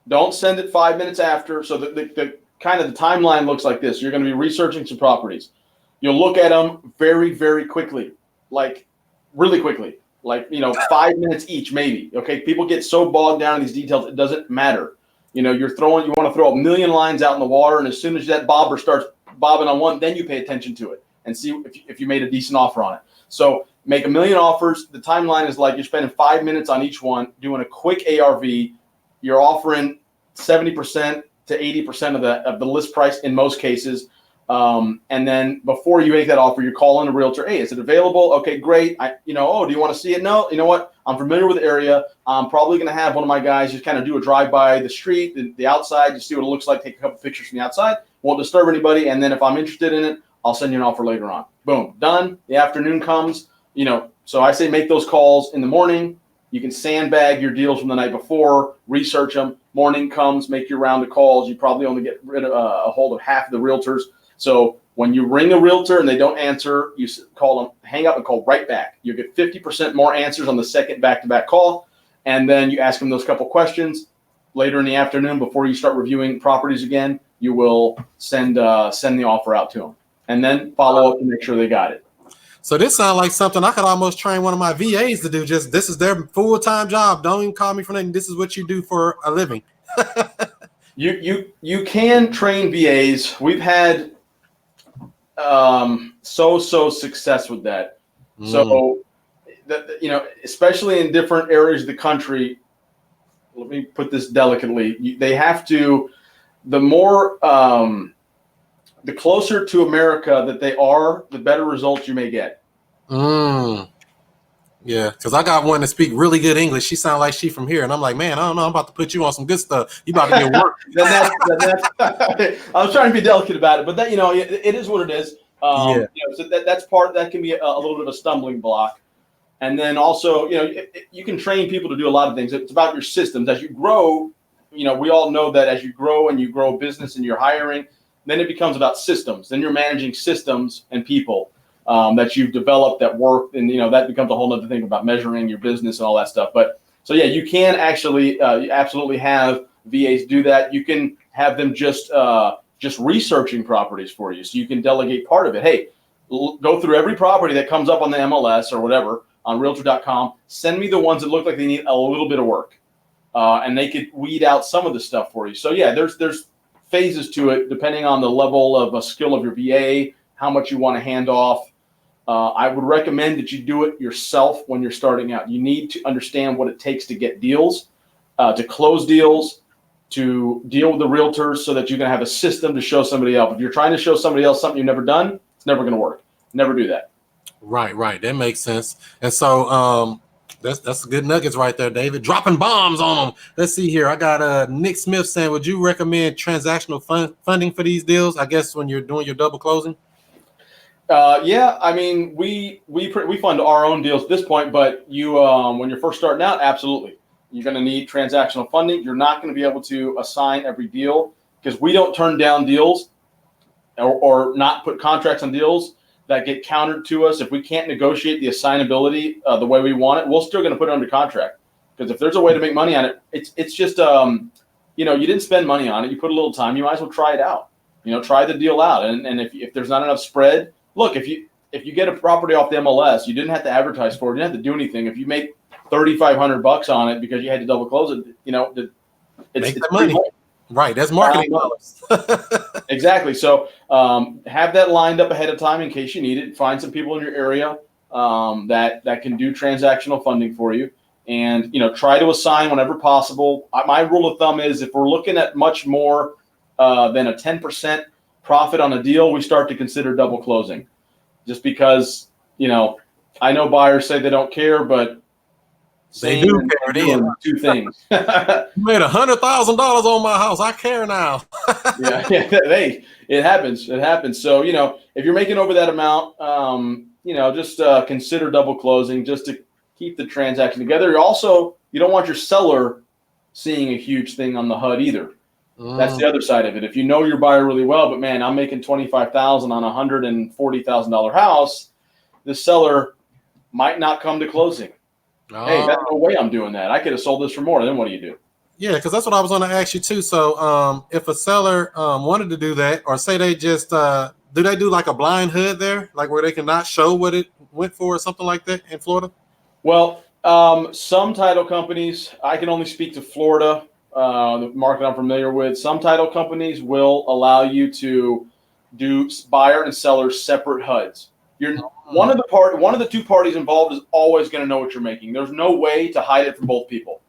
don't send it 5 minutes after. So the kind of the timeline looks like this. You're going to be researching some properties. You'll look at them very, very quickly, like really quickly, like 5 minutes each, maybe. Okay, people get so bogged down in these details, it doesn't matter. You want to throw a million lines out in the water, and as soon as that bobber starts bobbing on one, then you pay attention to it and see if you made a decent offer on it. So make 1 million offers. The timeline is like you're spending 5 minutes on each one, doing a quick ARV. You're offering 70% to 80% of the list price in most cases. And then before you make that offer, you're calling a realtor. Hey, is it available? Okay, great. Do you want to see it? No. You know what? I'm familiar with the area. I'm probably going to have one of my guys just kind of do a drive by the street, the outside, just see what it looks like, take a couple pictures from the outside. Won't disturb anybody. And then if I'm interested in it, I'll send you an offer later on. Boom, done. The afternoon comes. So I say make those calls in the morning. You can sandbag your deals from the night before, research them. Morning comes, make your round of calls. You probably only get rid of a hold of half of the realtors. So when you ring a realtor and they don't answer, you call them, hang up and call right back. You get 50% more answers on the second back-to-back call. And then you ask them those couple questions. Later in the afternoon, before you start reviewing properties again, you will send the offer out to them. And then follow up to make sure they got it. So this sounds like something I could almost train one of my VAs to do. Just this is their full-time job. Don't even call me for nothing. This is what you do for a living. You can train VAs. We've had so success with that. So especially in different areas of the country. Let me put this delicately. They have to. The more the closer to America that they are, the better results you may get. Yeah, because I got one to speak really good English. She sounds like she from here, and I'm like, man, I don't know. I'm about to put you on some good stuff. You about to get work. I was trying to be delicate about it, but that it is what it is. Yeah. So that's part that can be a little bit of a stumbling block. And then also, you can train people to do a lot of things. It's about your systems as you grow. We all know that as you grow and you grow a business and you're hiring, then it becomes about systems. Then you're managing systems and people that you've developed that work, and that becomes a whole other thing about measuring your business and all that stuff. But so yeah, you can actually you absolutely have VAs do that. You can have them just researching properties for you, so you can delegate part of it. Hey, go through every property that comes up on the MLS or whatever on Realtor.com. Send me the ones that look like they need a little bit of work, and they could weed out some of the stuff for you. So yeah, there's phases to it depending on the level of a skill of your VA, how much you want to hand off. I would recommend that you do it yourself when you're starting out. You need to understand what it takes to get deals, to close deals, to deal with the realtors, so that you can have a system to show somebody else. If you're trying to show somebody else something you've never done, it's never going to work. Never do that. Right. That makes sense. And so that's good nuggets right there, David. Dropping bombs on them. Let's see here. I got Nick Smith saying, would you recommend transactional funding for these deals? I guess when you're doing your double closing. Yeah, I mean, we fund our own deals at this point, but when you're first starting out, absolutely, you're going to need transactional funding. You're not going to be able to assign every deal, because we don't turn down deals or not put contracts on deals that get countered to us. If we can't negotiate the assignability the way we want it, we're still going to put it under contract, because if there's a way to make money on it, it's just you didn't spend money on it, you put a little time, you might as well try it out. Try the deal out, and if there's not enough spread. Look, if you get a property off the MLS, you didn't have to advertise for it. You didn't have to do anything. If you make $3,500 on it because you had to double close it, it's the money. Right, that's marketing dollars. Exactly. So have that lined up ahead of time in case you need it. Find some people in your area that can do transactional funding for you, and try to assign whenever possible. My rule of thumb is, if we're looking at much more than a 10% profit on a deal, we start to consider double closing, just because I know buyers say they don't care, but they do care. Two things. You made $100,000 on my house. I care now. yeah. Hey, it happens. So if you're making over that amount, just consider double closing, just to keep the transaction together. You don't want your seller seeing a huge thing on the HUD either. That's the other side of it. If you know your buyer really well, but man, I'm making $25,000 on a $140,000 house, the seller might not come to closing. Hey, that's no way I'm doing that. I could have sold this for more. Then what do you do? Yeah, because that's what I was going to ask you too. So if a seller wanted to do that, or say they just do they do like a blind HUD there, like where they cannot show what it went for or something like that in Florida? Well, some title companies, I can only speak to Florida. The market I'm familiar with, some title companies will allow you to do buyer and seller separate HUDs. One of the two parties involved is always going to know what you're making. There's no way to hide it from both people.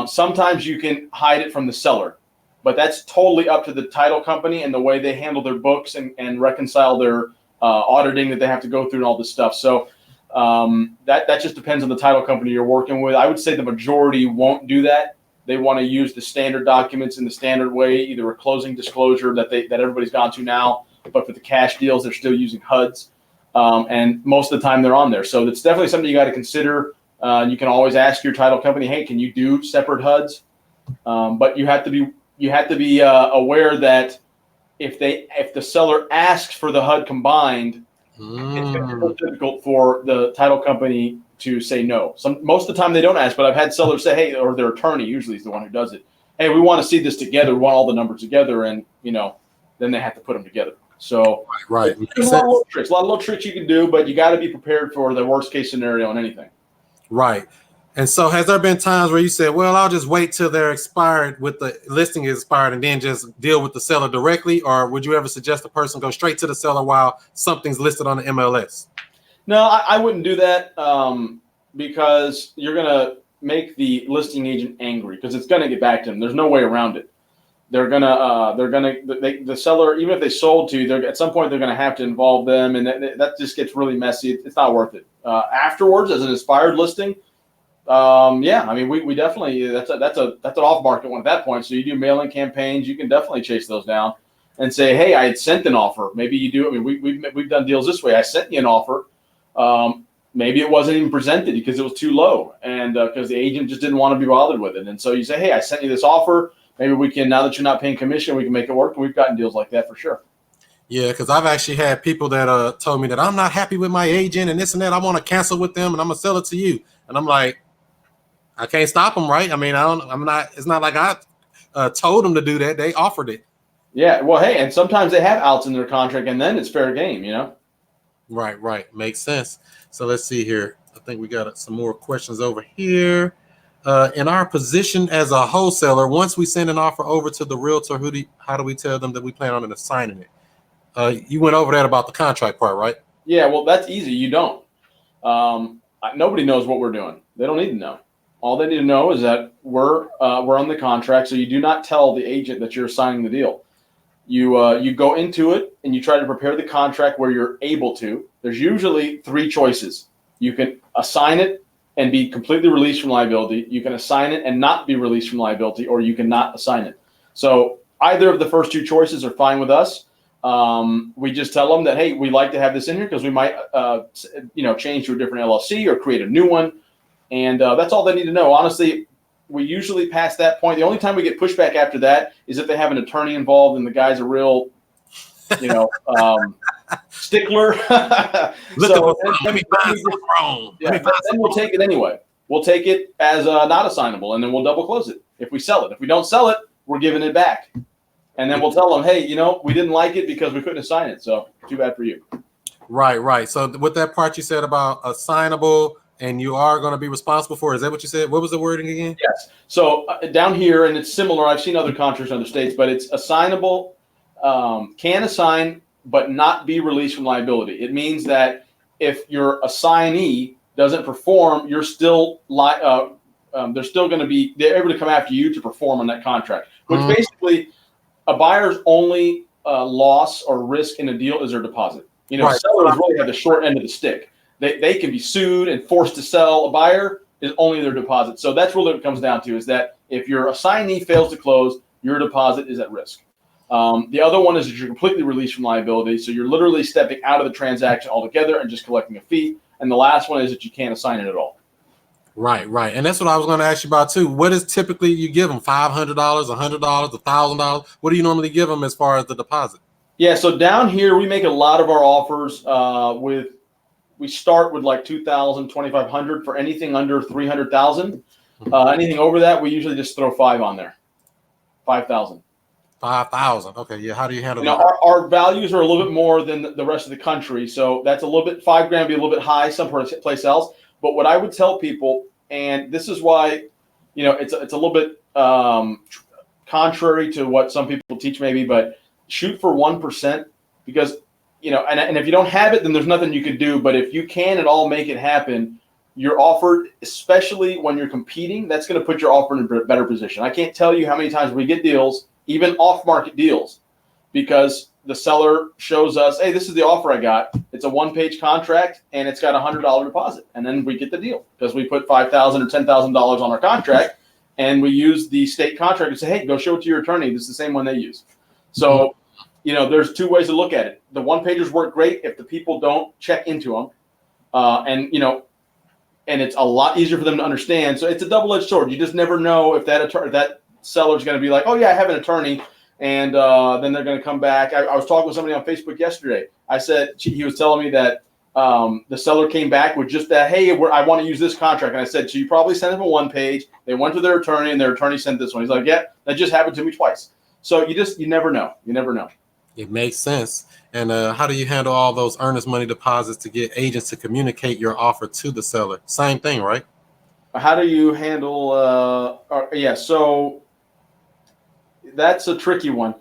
Sometimes you can hide it from the seller, but that's totally up to the title company and the way they handle their books and reconcile their auditing that they have to go through and all this stuff. So that just depends on the title company you're working with. I would say the majority won't do that. They want to use the standard documents in the standard way, either a closing disclosure that everybody's gone to now, but for the cash deals, they're still using HUDs. And most of the time they're on there. So it's definitely something you got to consider. You can always ask your title company, hey, can you do separate HUDs? But you have to be aware that if the seller asks for the HUD combined, it's going to be difficult for the title company to say no. Most of the time they don't ask, but I've had sellers say, hey, or their attorney usually is the one who does it. Hey, we want to see this together. We want all the numbers together, and then they have to put them together. So Right. there's a lot of little tricks you can do, but you got to be prepared for the worst case scenario on anything. Right. And so has there been times where you said, well, I'll just wait till they're expired with the listing is expired and then just deal with the seller directly? Or would you ever suggest a person go straight to the seller while something's listed on the MLS? No, I wouldn't do that because you're going to make the listing agent angry because it's going to get back to them. There's no way around it. The seller, even if they sold to you, at some point they're going to have to involve them, and that just gets really messy. It's not worth it. Afterwards, as an expired listing, yeah, I mean, we definitely that's an off market one at that point. So you do mailing campaigns. You can definitely chase those down and say, hey, I had sent an offer. Maybe you do. I mean, we've done deals this way. I sent you an offer. Maybe it wasn't even presented because it was too low, and because the agent just didn't want to be bothered with it. And so you say, hey, I sent you this offer. Maybe we can, now that you're not paying commission, we can make it work. And we've gotten deals like that for sure. Yeah, because I've actually had people that told me that I'm not happy with my agent and this and that. I want to cancel with them and I'm gonna sell it to you. And I'm like, I can't stop them, right? I mean, I'm not. It's not like I told them to do that. They offered it. Yeah. Well, hey, and sometimes they have outs in their contract, and then it's fair game, you know. Right. Makes sense. So let's see here. I think we got some more questions over here. In our position as a wholesaler, once we send an offer over to the realtor, how do we tell them that we plan on assigning it? You went over that about the contract part, right? Yeah, well, that's easy. You don't. Nobody knows what we're doing. They don't need to know. All they need to know is that we're on the contract. So you do not tell the agent that you're assigning the deal. You go into it and you try to prepare the contract where you're able to. There's usually three choices. You can assign it and be completely released from liability. You can assign it and not be released from liability, or you cannot assign it. So either of the first two choices are fine with us. We just tell them that, hey, we like to have this in here because we might, change to a different LLC or create a new one. And that's all they need to know. Honestly, we usually pass that point. The only time we get pushback after that is if they have an attorney involved and the guy's a real, stickler. Then we'll take it anyway. We'll take it as not assignable, and then we'll double close it if we sell it. If we don't sell it, we're giving it back. And then we'll tell them, hey, we didn't like it because we couldn't assign it. So too bad for you. Right. So with that part you said about assignable and you are going to be responsible for, is that what you said? What was the wording again? Yes. So down here, and it's similar. I've seen other contracts in other states, but it's assignable, can assign, but not be released from liability. It means that if your assignee doesn't perform, you're still they're still going to be, they're able to come after you to perform on that contract, which basically a buyer's only loss or risk in a deal is their deposit. Sellers really have the short end of the stick. They can be sued and forced to sell. A buyer is only their deposit. So that's really what it comes down to, is that if your assignee fails to close, your deposit is at risk. The other one is that you're completely released from liability. So you're literally stepping out of the transaction altogether and just collecting a fee. And the last one is that you can't assign it at all. Right. And that's what I was going to ask you about too. What is typically you give them? $500, $100, $1,000? What do you normally give them as far as the deposit? Yeah. So down here, we make a lot of our offers we start with like $2,000, $2,500 for anything under $300,000. Anything over that, we usually just throw $5,000 on there. $5,000. $5,000. Okay. Yeah. How do you handle that? Our values are a little bit more than the rest of the country. So that's a little bit, $5,000 be a little bit high someplace else. But what I would tell people, and this is why, it's a little bit contrary to what some people teach maybe, but shoot for 1%, because, and if you don't have it, then there's nothing you can do. But if you can at all make it happen, your offer, especially when you're competing, that's going to put your offer in a better position. I can't tell you how many times we get deals, even off-market deals, because the seller shows us, hey, this is the offer I got. It's a one-page contract, and it's got a $100 deposit. And then we get the deal because we put $5,000 or $10,000 on our contract, and we use the state contract to say, hey, go show it to your attorney. This is the same one they use. So, there's two ways to look at it. The one-pagers work great if the people don't check into them. And it's a lot easier for them to understand. So it's a double-edged sword. You just never know if that seller's going to be like, oh, yeah, I have an attorney. And then they're going to come back. I was talking with somebody on Facebook yesterday. I said, he was telling me that the seller came back with just that, hey, I want to use this contract. And I said, so you probably sent them a one page. They went to their attorney, and their attorney sent this one. He's like, yeah, that just happened to me twice. So you never know. You never know. It makes sense. And how do you handle all those earnest money deposits to get agents to communicate your offer to the seller? Same thing, right? How do you handle? Yeah, so that's a tricky one.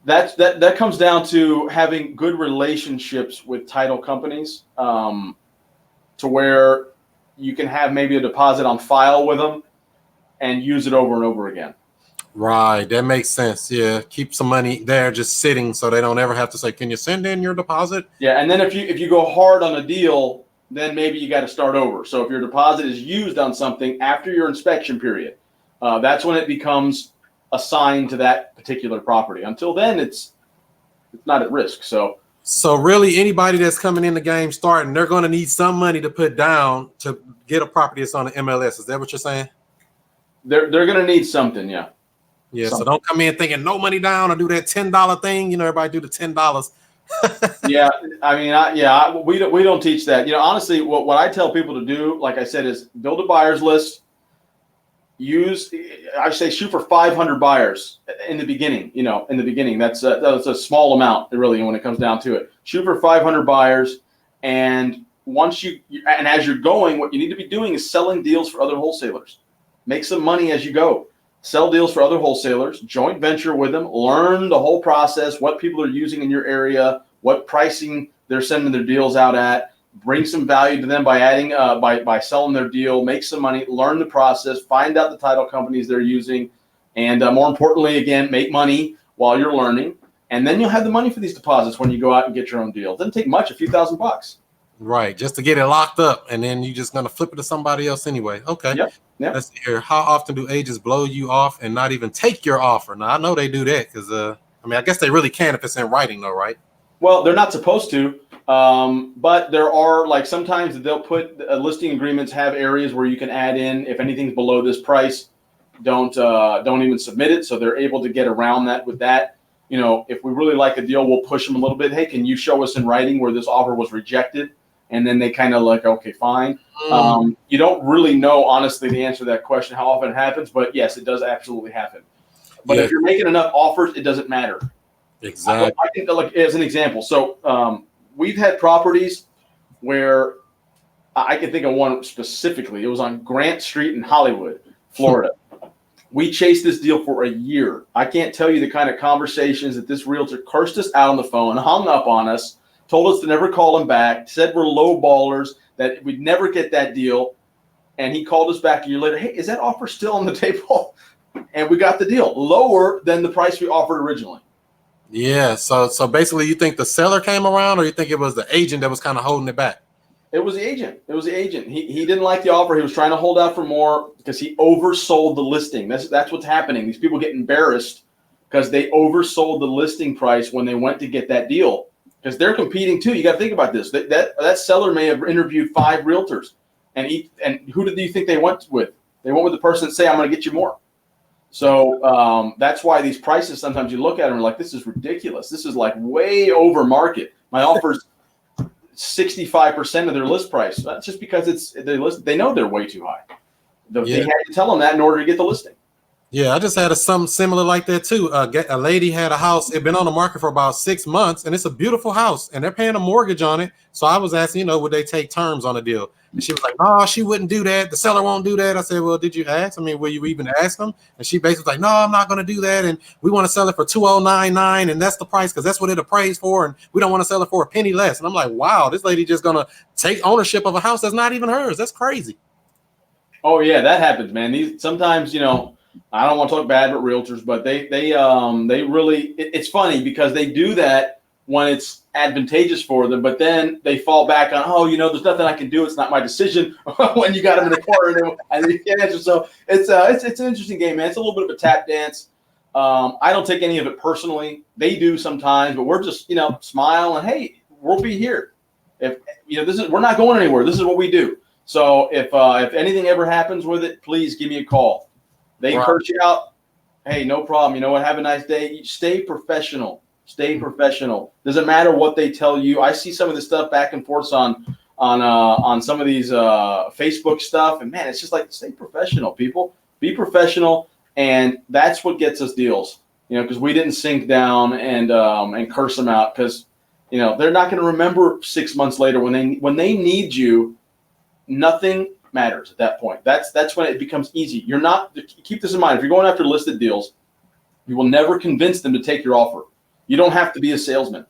That comes down to having good relationships with title companies, to where you can have maybe a deposit on file with them and use it over and over again. Right. That makes sense. Yeah. Keep some money there just sitting so they don't ever have to say, can you send in your deposit? Yeah, and then if you go hard on a deal, then maybe you got to start over. So if your deposit is used on something after your inspection period, that's when it becomes assigned to that particular property. Until then, it's not at risk. So really anybody that's coming in the game starting, they're going to need some money to put down to get a property that's on the MLS. Is that what you're saying? they're going to need something, yeah. Yeah. So Something. don't come in thinking no money down or do that $10 thing. You know, everybody do the $10. Yeah, I mean, we don't teach that. Honestly, what I tell people to do, like I said, is build a buyer's list. I say shoot for 500 buyers in the beginning. In the beginning, that's a small amount, really, when it comes down to it. Shoot for 500 buyers, and and as you're going, what you need to be doing is selling deals for other wholesalers. Make some money as you go. Sell deals for other wholesalers, joint venture with them, learn the whole process, what people are using in your area, what pricing they're sending their deals out at, bring some value to them by adding, by selling their deal, make some money, learn the process, find out the title companies they're using, and more importantly, again, make money while you're learning. And then you'll have the money for these deposits when you go out and get your own deal. It doesn't take much, a few $1,000s. Right. Just to get it locked up. And then you're just going to flip it to somebody else anyway. Okay. Yep. Let's see here. How often do agents blow you off and not even take your offer? Now, I know they do that because, I guess they really can if it's in writing though, right? Well, they're not supposed to, but there are, like, sometimes they'll put listing agreements have areas where you can add in, if anything's below this price, don't even submit it. So they're able to get around that with that. If we really like a deal, we'll push them a little bit. Hey, can you show us in writing where this offer was rejected? And then they kind of like, okay, fine. You don't really know, honestly, the answer to that question, how often it happens, but yes, it does absolutely happen. But if you're making enough offers, it doesn't matter. Exactly. I think, like, as an example, so we've had properties where I can think of one specifically. It was on Grant Street in Hollywood, Florida. We chased this deal for a year. I can't tell you the kind of conversations that this realtor cursed us out on the phone, hung up on us, told us to never call him back, said we're low ballers, that we'd never get that deal. And he called us back a year later. Hey, is that offer still on the table? And we got the deal, lower than the price we offered originally. Yeah. So basically you think the seller came around or you think it was the agent that was kind of holding it back? It was the agent. He didn't like the offer. He was trying to hold out for more because he oversold the listing. That's what's happening. These people get embarrassed because they oversold the listing price when they went to get that deal. Because they're competing too. You got to think about this. That seller may have interviewed 5 realtors, and who do you think they went with? They went with the person that say, "I'm going to get you more." So that's why these prices, sometimes you look at them and like, this is ridiculous. This is like way over market. My offer's 65% of their list price. That's just because they know they're way too high. They had to tell them that in order to get the listing. Yeah, I just had something similar like that too. A lady had a house. It'd been on the market for about 6 months, and it's a beautiful house, and they're paying a mortgage on it. So I was asking, would they take terms on the deal? And she was like, "No, she wouldn't do that. The seller won't do that." I said, "Well, did you ask? Will you even ask them?" And she basically was like, "No, I'm not going to do that, and we want to sell it for $2,099, and that's the price because that's what it appraised for, and we don't want to sell it for a penny less." And I'm like, "Wow, this lady just going to take ownership of a house that's not even hers. That's crazy." Oh yeah, that happens, man. These sometimes, I don't want to talk bad about realtors, but they really, it's funny because they do that when it's advantageous for them, but then they fall back on, there's nothing I can do. It's not my decision when you got them in the corner and you can't answer. So it's an interesting game, man. It's a little bit of a tap dance. I don't take any of it personally. They do sometimes, but we're just, smile and, hey, we'll be here. If we're not going anywhere. This is what we do. So if anything ever happens with it, please give me a call. They curse you out. Hey, no problem. You know what? Have a nice day. Stay professional. Stay professional. Doesn't matter what they tell you. I see some of this stuff back and forth on some of these Facebook stuff, and man, it's just like, stay professional, people. Be professional, and that's what gets us deals. because we didn't sink down and curse them out, because they're not going to remember 6 months later when they need you. Nothing matters at that point. That's when it becomes easy. You're not, keep this in mind. If you're going after listed deals, you will never convince them to take your offer. You don't have to be a salesman.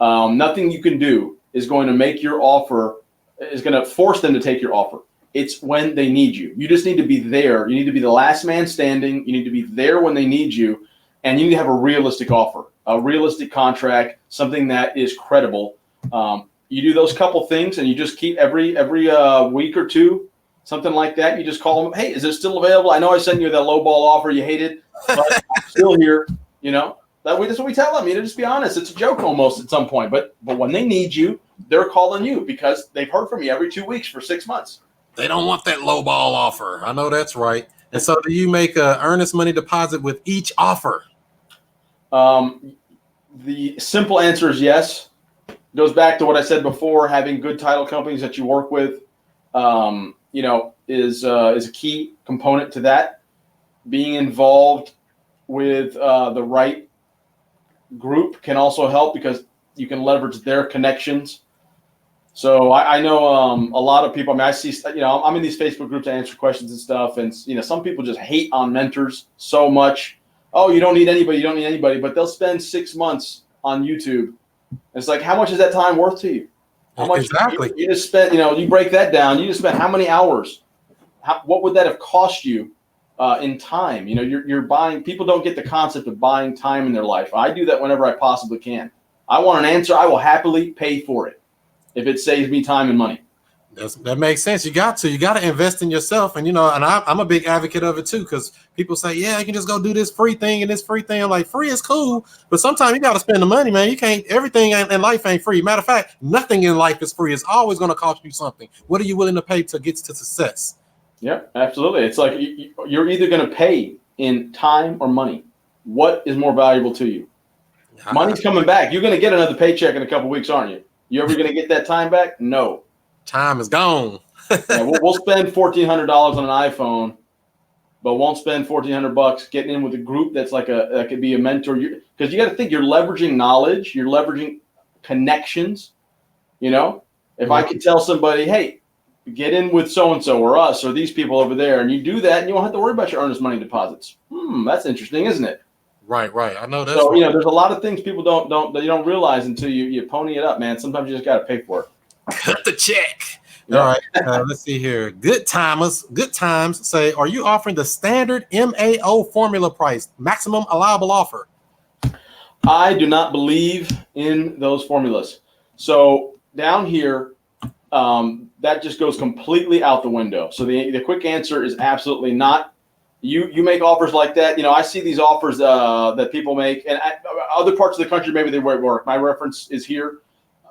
Nothing you can do is going to make your offer, is going to force them to take your offer. It's when they need you. You just need to be there. You need to be the last man standing. You need to be there when they need you. And you need to have a realistic offer, a realistic contract, something that is credible. You do those couple things, and you just keep every week or two, something like that. You just call them, hey, is it still available? I know I sent you that low ball offer you hated, but I'm still here. That's what we tell them. Just be honest. It's a joke almost at some point, but when they need you, they're calling you because they've heard from you every 2 weeks for 6 months. They don't want that low ball offer. I know that's right. And so, do you make a earnest money deposit with each offer? The simple answer is yes. It goes back to what I said before. Having good title companies that you work with, is a key component to that. Being involved with the right group can also help because you can leverage their connections. So I know a lot of people. I see, I'm in these Facebook groups to answer questions and stuff, and some people just hate on mentors so much. Oh, you don't need anybody. You don't need anybody. But they'll spend 6 months on YouTube. It's like, how much is that time worth to you? How much exactly? You just spent. You break that down. You just spent how many hours? What would that have cost you in time? You're buying. People don't get the concept of buying time in their life. I do that whenever I possibly can. I want an answer. I will happily pay for it if it saves me time and money. That makes sense. You got to invest in yourself. And, I'm a big advocate of it too, because people say, yeah, you can just go do this free thing and this free thing. I'm like, free is cool, but sometimes you got to spend the money, man. You can't, everything in life ain't free. Matter of fact, nothing in life is free. It's always going to cost you something. What are you willing to pay to get to success? Yeah, absolutely. It's like you're either going to pay in time or money. What is more valuable to you? Money's coming back. You're going to get another paycheck in a couple of weeks, aren't you? You ever going to get that time back? No. Time is gone. Yeah, we'll spend $1,400 on an iPhone, but won't spend $1,400 getting in with a group that's that could be a mentor. Because you got to think, you're leveraging knowledge, you're leveraging connections. If I could tell somebody, hey, get in with so-and-so or us or these people over there, and you do that, and you won't have to worry about your earnest money deposits. That's interesting, isn't it? Right. I know that. So, there's a lot of things people don't realize until you pony it up, man. Sometimes you just got to pay for it. Cut the check. Yeah. All right. Let's see here. Good Times say, are you offering the standard MAO formula price, maximum allowable offer? I do not believe in those formulas. So down here, that just goes completely out the window. So the quick answer is absolutely not. You make offers like that. I see these offers that people make, and other parts of the country maybe they work. My reference is here,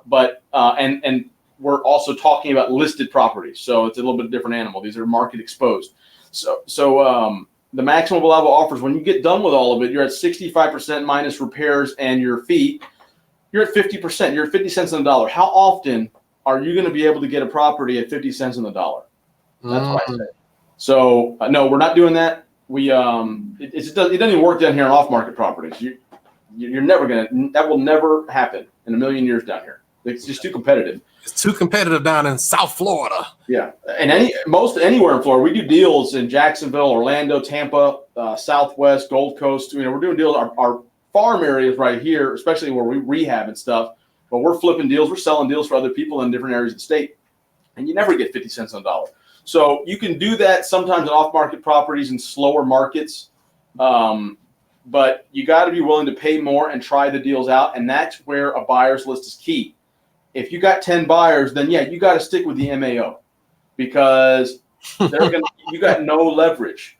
but and we're also talking about listed properties, so it's a little bit different animal. These are market exposed. So the maximum allowable offers, when you get done with all of it, you're at 65% minus repairs and your fee. You're at 50%. You're at 50 cents on the dollar. How often are you going to be able to get a property at 50 cents on the dollar? That's what I say. So no, we're not doing that. We it doesn't even work down here on off-market properties. You're never that will never happen in a million years down here. It's just too competitive. It's too competitive down in South Florida. Yeah, and anywhere in Florida, we do deals in Jacksonville, Orlando, Tampa, Southwest, Gold Coast. We're doing deals. Our farm areas right here, especially where we rehab and stuff. But we're flipping deals. We're selling deals for other people in different areas of the state, and you never get 50 cents on the dollar. So you can do that sometimes in off-market properties in slower markets, but you got to be willing to pay more and try the deals out, and that's where a buyer's list is key. If you got 10 buyers, then yeah, you got to stick with the MAO because you got no leverage.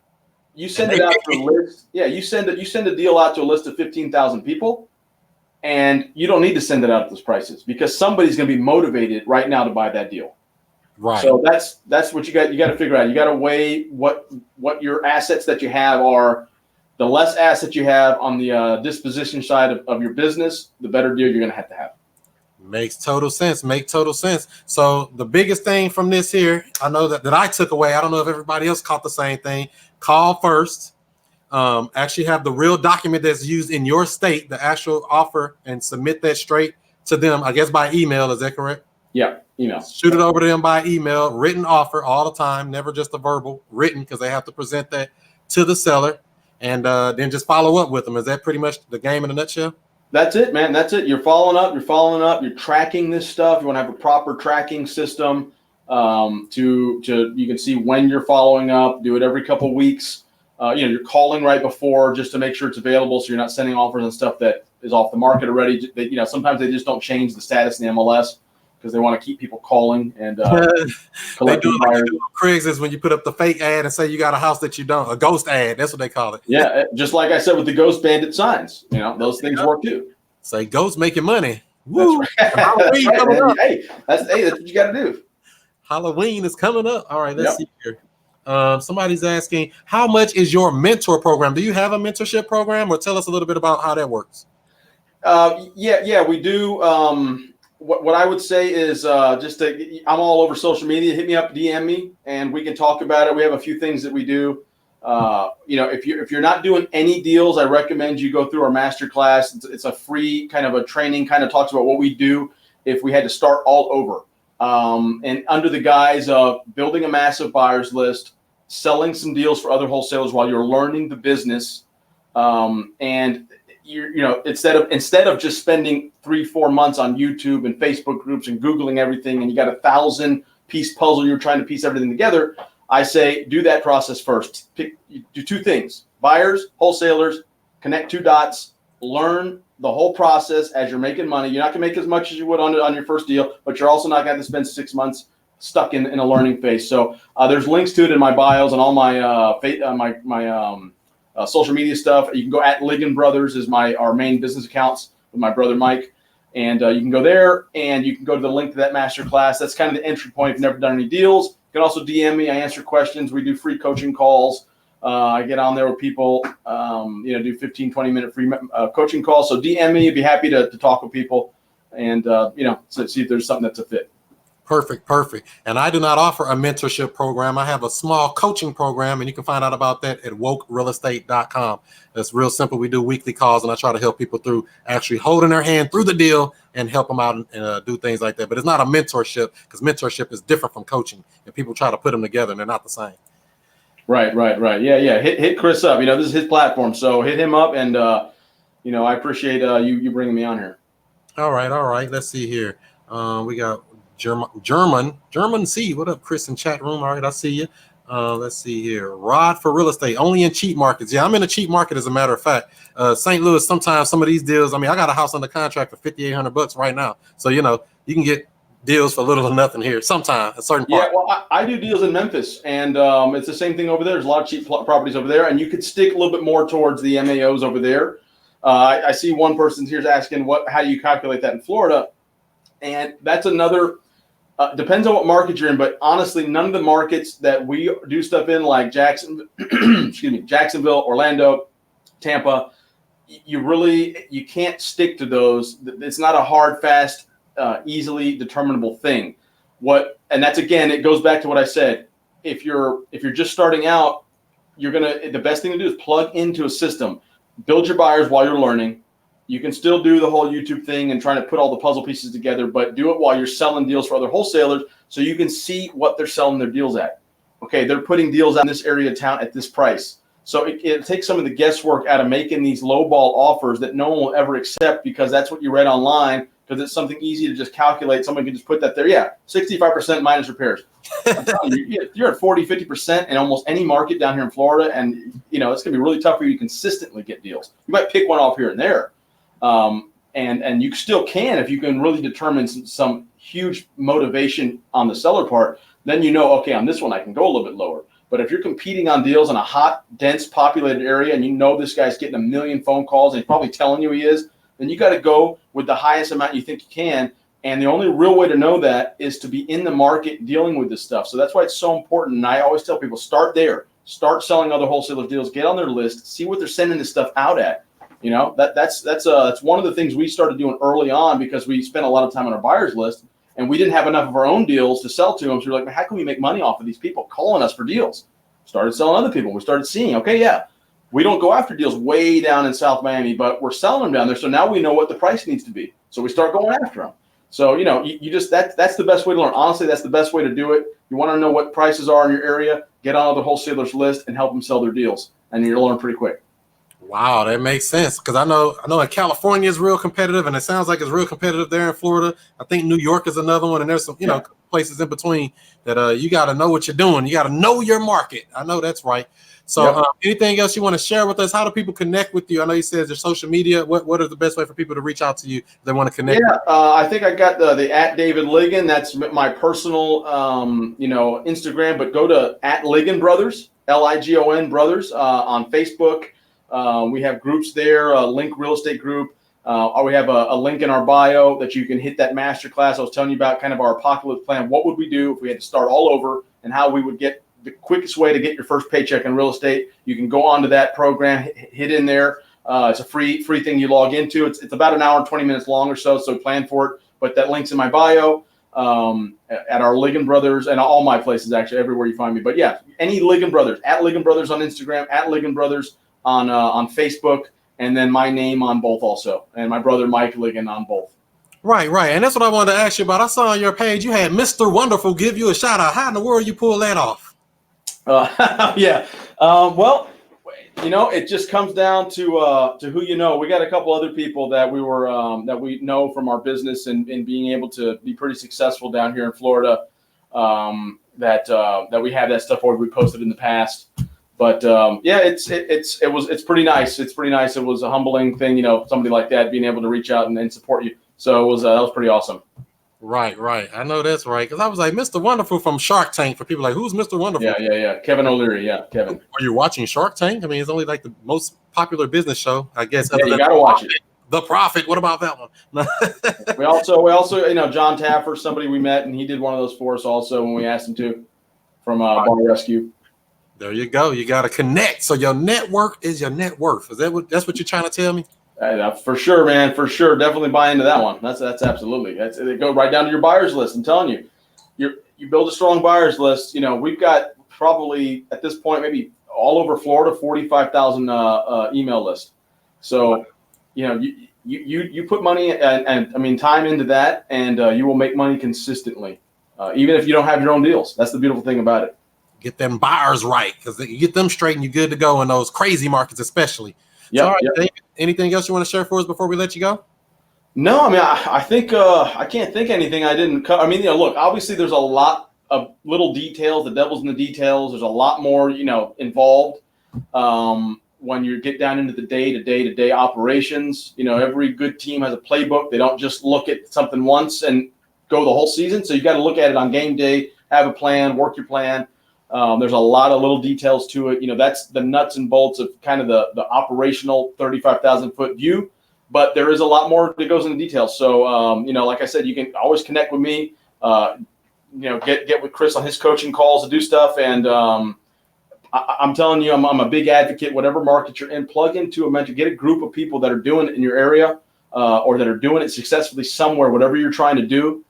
You send it out to a list. Yeah, you send a deal out to a list of 15,000 people, and you don't need to send it out at those prices because somebody's going to be motivated right now to buy that deal. Right. So that's what you got to figure out. You got to weigh what your assets that you have are. The less assets you have on the disposition side of your business, the better deal you're going to have. Makes total sense. So the biggest thing from this here, I know that I took away, I don't know if everybody else caught the same thing. Call first. actually have the real document that's used in your state, the actual offer, and submit that straight to them, I guess by email. Is that correct? Yeah, email. Shoot it over to them by email, written offer all the time, never just a verbal, written, because they have to present that to the seller, and then just follow up with them. Is that pretty much the game in a nutshell? That's it, man. That's it. You're following up. You're tracking this stuff. You want to have a proper tracking system to you can see when you're following up. Do it every couple of weeks. You're calling right before just to make sure it's available, so you're not sending offers on stuff that is off the market already. Sometimes they just don't change the status in the MLS because they want to keep people calling and collecting buyers. Craigslist when you put up the fake ad and say you got a house that you don't, a ghost ad. That's what they call it. Yeah, just like I said with the ghost bandit signs, those things work too. Say ghost making money. Woo. That's right. Halloween coming up. Hey, that's what you got to do. Halloween is coming up. All right, let's see here. Somebody's asking, how much is your mentor program? Do you have a mentorship program, or tell us a little bit about how that works? Yeah, we do. What I would say is I'm all over social media. Hit me up, DM me, and we can talk about it. We have a few things that we do. If you're not doing any deals, I recommend you go through our master class. It's a free kind of a training, kind of talks about what we do if we had to start all over. And under the guise of building a massive buyers list, selling some deals for other wholesalers while you're learning the business, and instead of just spending 3-4 months on YouTube and Facebook groups and Googling everything, and you got 1,000-piece puzzle, you're trying to piece everything together. I say do that process first. Do two things: buyers, wholesalers, connect 2 dots, learn the whole process as you're making money. You're not going to make as much as you would on your first deal, but you're also not going to spend 6 months stuck in a learning phase. So there's links to it in my bios and all my social media stuff. You can go at Ligon Brothers is our main business accounts with my brother Mike, and you can go there and you can go to the link to that master class. That's kind of the entry point if you've never done any deals. You can also DM me. I answer questions. We do free coaching calls. I get on there with people, do 15, 20-minute free coaching calls. So DM me. I'd be happy to talk with people and, see if there's something that's a fit. Perfect. And I do not offer a mentorship program. I have a small coaching program, and you can find out about that at wokerealestate.com. It's real simple. We do weekly calls, and I try to help people through actually holding their hand through the deal and help them out and do things like that. But it's not a mentorship, because mentorship is different from coaching, and people try to put them together, and they're not the same. Right. Yeah. Hit Chris up. This is his platform, so hit him up, and I appreciate you bringing me on here. All right. Let's see here. We got German C. What up, Chris, in chat room? All right, I see you. Let's see here. Rod for real estate, only in cheap markets. Yeah, I'm in a cheap market, as a matter of fact. St. Louis, sometimes some of these deals, I got a house under contract for $5,800 right now. So, you can get deals for little or nothing here sometimes, a certain part. Yeah, well, I do deals in Memphis, and it's the same thing over there. There's a lot of cheap properties over there, and you could stick a little bit more towards the MAOs over there. I see one person here's asking, how do you calculate that in Florida? And that's another depends on what market you're in, but honestly, none of the markets that we do stuff in, like Jacksonville, Orlando, Tampa, you can't stick to those. It's not a hard, fast, easily determinable thing. And that's, again, it goes back to what I said. If you're just starting out, the best thing to do is plug into a system, build your buyers while you're learning. You can still do the whole YouTube thing and trying to put all the puzzle pieces together, but do it while you're selling deals for other wholesalers so you can see what they're selling their deals at. Okay, they're putting deals out in this area of town at this price. So it takes some of the guesswork out of making these lowball offers that no one will ever accept because that's what you read online, because it's something easy to just calculate. Someone can just put that there. Yeah, 65% minus repairs. I'm telling you, you're at 40, 50% in almost any market down here in Florida, and it's going to be really tough for you to consistently get deals. You might pick one off here and there. And you still can if you can really determine some huge motivation on the seller part. Then okay, on this one I can go a little bit lower. But if you're competing on deals in a hot, dense, populated area, and this guy's getting 1 million phone calls and he's probably telling you he is, then you got to go with the highest amount you think you can. And the only real way to know that is to be in the market dealing with this stuff. So that's why it's so important. And I always tell people, start there. Start selling other wholesalers deals. Get on their list. See what they're sending this stuff out at. That's one of the things we started doing early on because we spent a lot of time on our buyers list and we didn't have enough of our own deals to sell to them. So we're like, how can we make money off of these people calling us for deals? Started selling other people. We started seeing, okay, yeah, we don't go after deals way down in South Miami, but we're selling them down there. So now we know what the price needs to be. So we start going after them. So, you just, that's the best way to learn. Honestly, that's the best way to do it. You want to know what prices are in your area, get on the wholesalers list and help them sell their deals. And you'll learn pretty quick. Wow, that makes sense. Because I know in California is real competitive, and it sounds like it's real competitive there in Florida. I think New York is another one, and there's some, places in between that you got to know what you're doing. You got to know your market. I know that's right. So anything else you want to share with us? How do people connect with you? I know you said your social media. What is the best way for people to reach out to you if they want to connect? Yeah, I think I got the at David Ligon. That's my personal, Instagram. But go to at Ligon Brothers, Ligon Brothers on Facebook. We have groups there, Link Real Estate Group. We have a link in our bio that you can hit that masterclass I was telling you about, kind of our apocalypse plan. What would we do if we had to start all over, and how we would get the quickest way to get your first paycheck in real estate. You can go onto that program, hit in there. It's a free thing you log into. It's about an hour and 20 minutes long or so plan for it. But that link's in my bio at our Ligon Brothers and all my places, actually, everywhere you find me. But yeah, any Ligon Brothers, at Ligon Brothers on Instagram, at Ligon Brothers on Facebook, and then my name on both also, and my brother Mike Ligon on both. Right. And that's what I wanted to ask you about. I saw on your page you had Mr. Wonderful give you a shout out. How in the world you pull that off? Yeah. Well, it just comes down to who you know. We got a couple other people that we know from our business and being able to be pretty successful down here in Florida. That we have that stuff where we posted in the past. But it's pretty nice. It's pretty nice. It was a humbling thing, somebody like that being able to reach out and support you. So that was pretty awesome. Right. I know that's right. Because I was like, Mr. Wonderful from Shark Tank. For people like, who's Mr. Wonderful? Yeah. Kevin O'Leary. Yeah, Kevin. Are you watching Shark Tank? I mean, it's only like the most popular business show, I guess. Yeah, you got to watch it. The Profit. What about that one? we also, John Taffer, somebody we met, and he did one of those for us also when we asked him to, from Bar Rescue. There you go. You got to connect. So your network is your net worth. That's what you're trying to tell me? For sure, man. For sure. Definitely buy into that one. That's absolutely. It go right down to your buyers list. I'm telling you, you build a strong buyers list. We've got probably at this point, maybe all over Florida, 45,000 email list. So, you put money and time into that, and you will make money consistently, even if you don't have your own deals. That's the beautiful thing about it. Get them buyers right, because you get them straight and you're good to go in those crazy markets, especially. Yeah. So, all right, David, anything else you want to share for us before we let you go? No, I mean, I think I can't think anything I didn't cover. I mean, look, obviously there's a lot of little details. The devil's in the details. There's a lot more, involved when you get down into the day-to-day operations. Every good team has a playbook. They don't just look at something once and go the whole season. So you got to look at it on game day, have a plan, work your plan. There's a lot of little details to it. That's the nuts and bolts of kind of the operational 35,000 foot view, but there is a lot more that goes into details. So, like I said, you can always connect with me, get with Chris on his coaching calls to do stuff. And I'm telling you, I'm a big advocate, whatever market you're in, plug into a mentor, get a group of people that are doing it in your area or that are doing it successfully somewhere, whatever you're trying to do,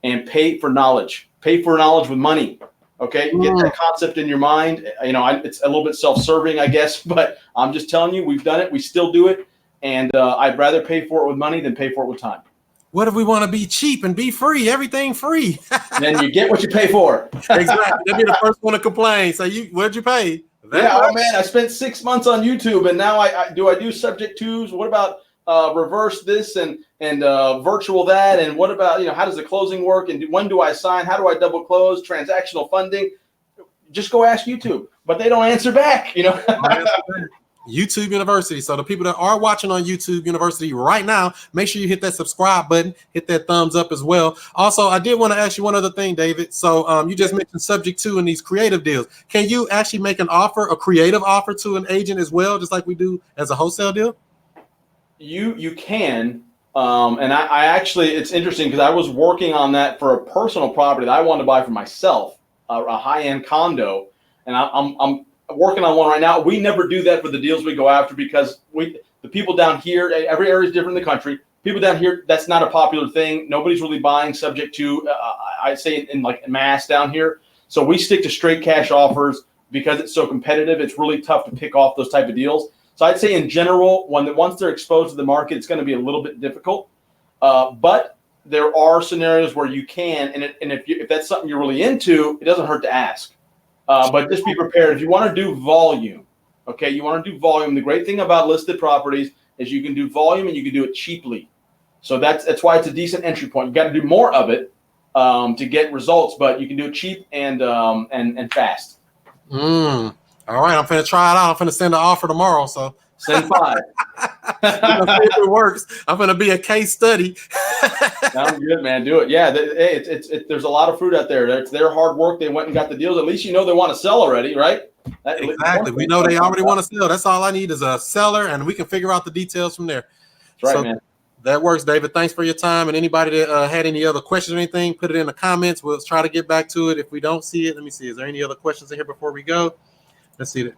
and pay for knowledge with money. Okay, get that concept in your mind. It's a little bit self-serving, I guess, but I'm just telling you, we've done it. We still do it. And I'd rather pay for it with money than pay for it with time. What if we want to be cheap and be free? Everything free. Then you get what you pay for. Exactly. That'd be the first one to complain. So what'd you pay? Oh man, I spent 6 months on YouTube, and now I do subject twos. What about reverse this and virtual that, and what about how does the closing work, and when do I sign, how do I double close, transactional funding? Just go ask YouTube, but they don't answer back. YouTube University. So the people that are watching on YouTube University right now, make sure you hit that subscribe button, hit that thumbs up as well. Also, I did want to ask you one other thing, David. So you just mentioned subject to in these creative deals. Can you actually make a creative offer to an agent as well, just like we do as a wholesale deal? You can. And I actually, it's interesting because I was working on that for a personal property that I wanted to buy for myself, a high-end condo. And I'm working on one right now. We never do that for the deals we go after because the people down here, every area is different in the country. People down here, that's not a popular thing. Nobody's really buying subject to, I say in like mass down here. So we stick to straight cash offers, because it's so competitive, it's really tough to pick off those type of deals. So I'd say in general, once they're exposed to the market, it's going to be a little bit difficult. But there are scenarios where you can, and if that's something you're really into, it doesn't hurt to ask. But just be prepared. If you want to do volume, okay, you want to do volume. The great thing about listed properties is you can do volume and you can do it cheaply. So that's why it's a decent entry point. You got to do more of it to get results, but you can do it cheap and fast. All right, I'm finna try it out. I'm finna send an offer tomorrow. So send 5. If it works, I'm gonna be a case study. Sounds good, man. Do it. Yeah, there's a lot of fruit out there. It's their hard work. They went and got the deals. At least you know they want to sell already, right? Exactly. We know they already want to sell. That's all I need is a seller, and we can figure out the details from there. That's right, man. That works, David. Thanks for your time. And anybody that had any other questions or anything, put it in the comments. We'll try to get back to it. If we don't see it, let me see. Is there any other questions in here before we go? Let's see.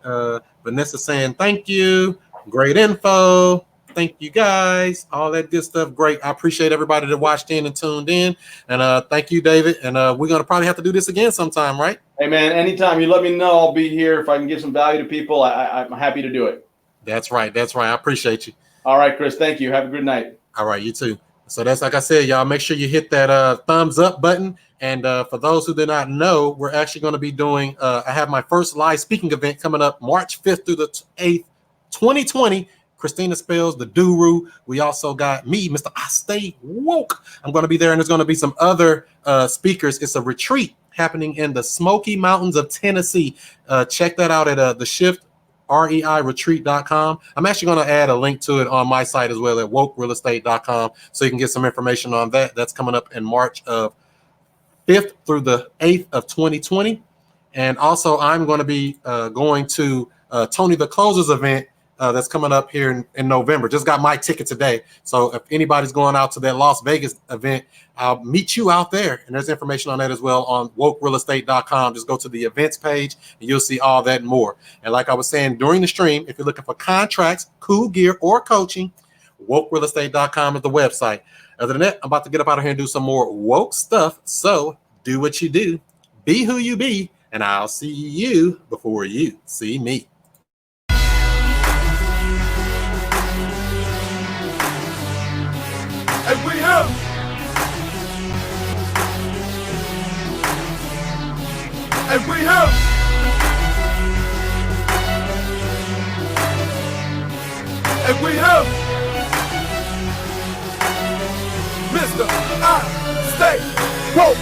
Vanessa saying thank you. Great info. Thank you, guys. All that good stuff. Great. I appreciate everybody that watched in and tuned in. And thank you, David. And we're going to probably have to do this again sometime, right? Hey, man, anytime. You let me know. I'll be here. If I can give some value to people, I'm happy to do it. That's right. That's right. I appreciate you. All right, Chris. Thank you. Have a good night. All right. You too. So that's like I said, y'all, make sure you hit that thumbs up button. And for those who do not know, we're actually going to be doing, I have my first live speaking event coming up March 5th through the 8th, 2020. Christina Spells, the Duru. We also got me, Mr. I Stay Woke. I'm going to be there, and there's going to be some other speakers. It's a retreat happening in the Smoky Mountains of Tennessee. Check that out at the Shift REIretreat.com. I'm actually going to add a link to it on my site as well at wokerealestate.com, so you can get some information on that. That's coming up in March of 5th through the 8th of 2020. And also, I'm going to be going to Tony the Closer's event that's coming up here in November. Just got my ticket today. So if anybody's going out to that Las Vegas event, I'll meet you out there. And there's information on that as well on wokerealestate.com. Just go to the events page and you'll see all that and more. And like I was saying during the stream, if you're looking for contracts, cool gear, or coaching, wokerealestate.com is the website. Other than that, I'm about to get up out of here and do some more woke stuff. So do what you do, be who you be, and I'll see you before you see me. And we have Mr. I Stay Woke.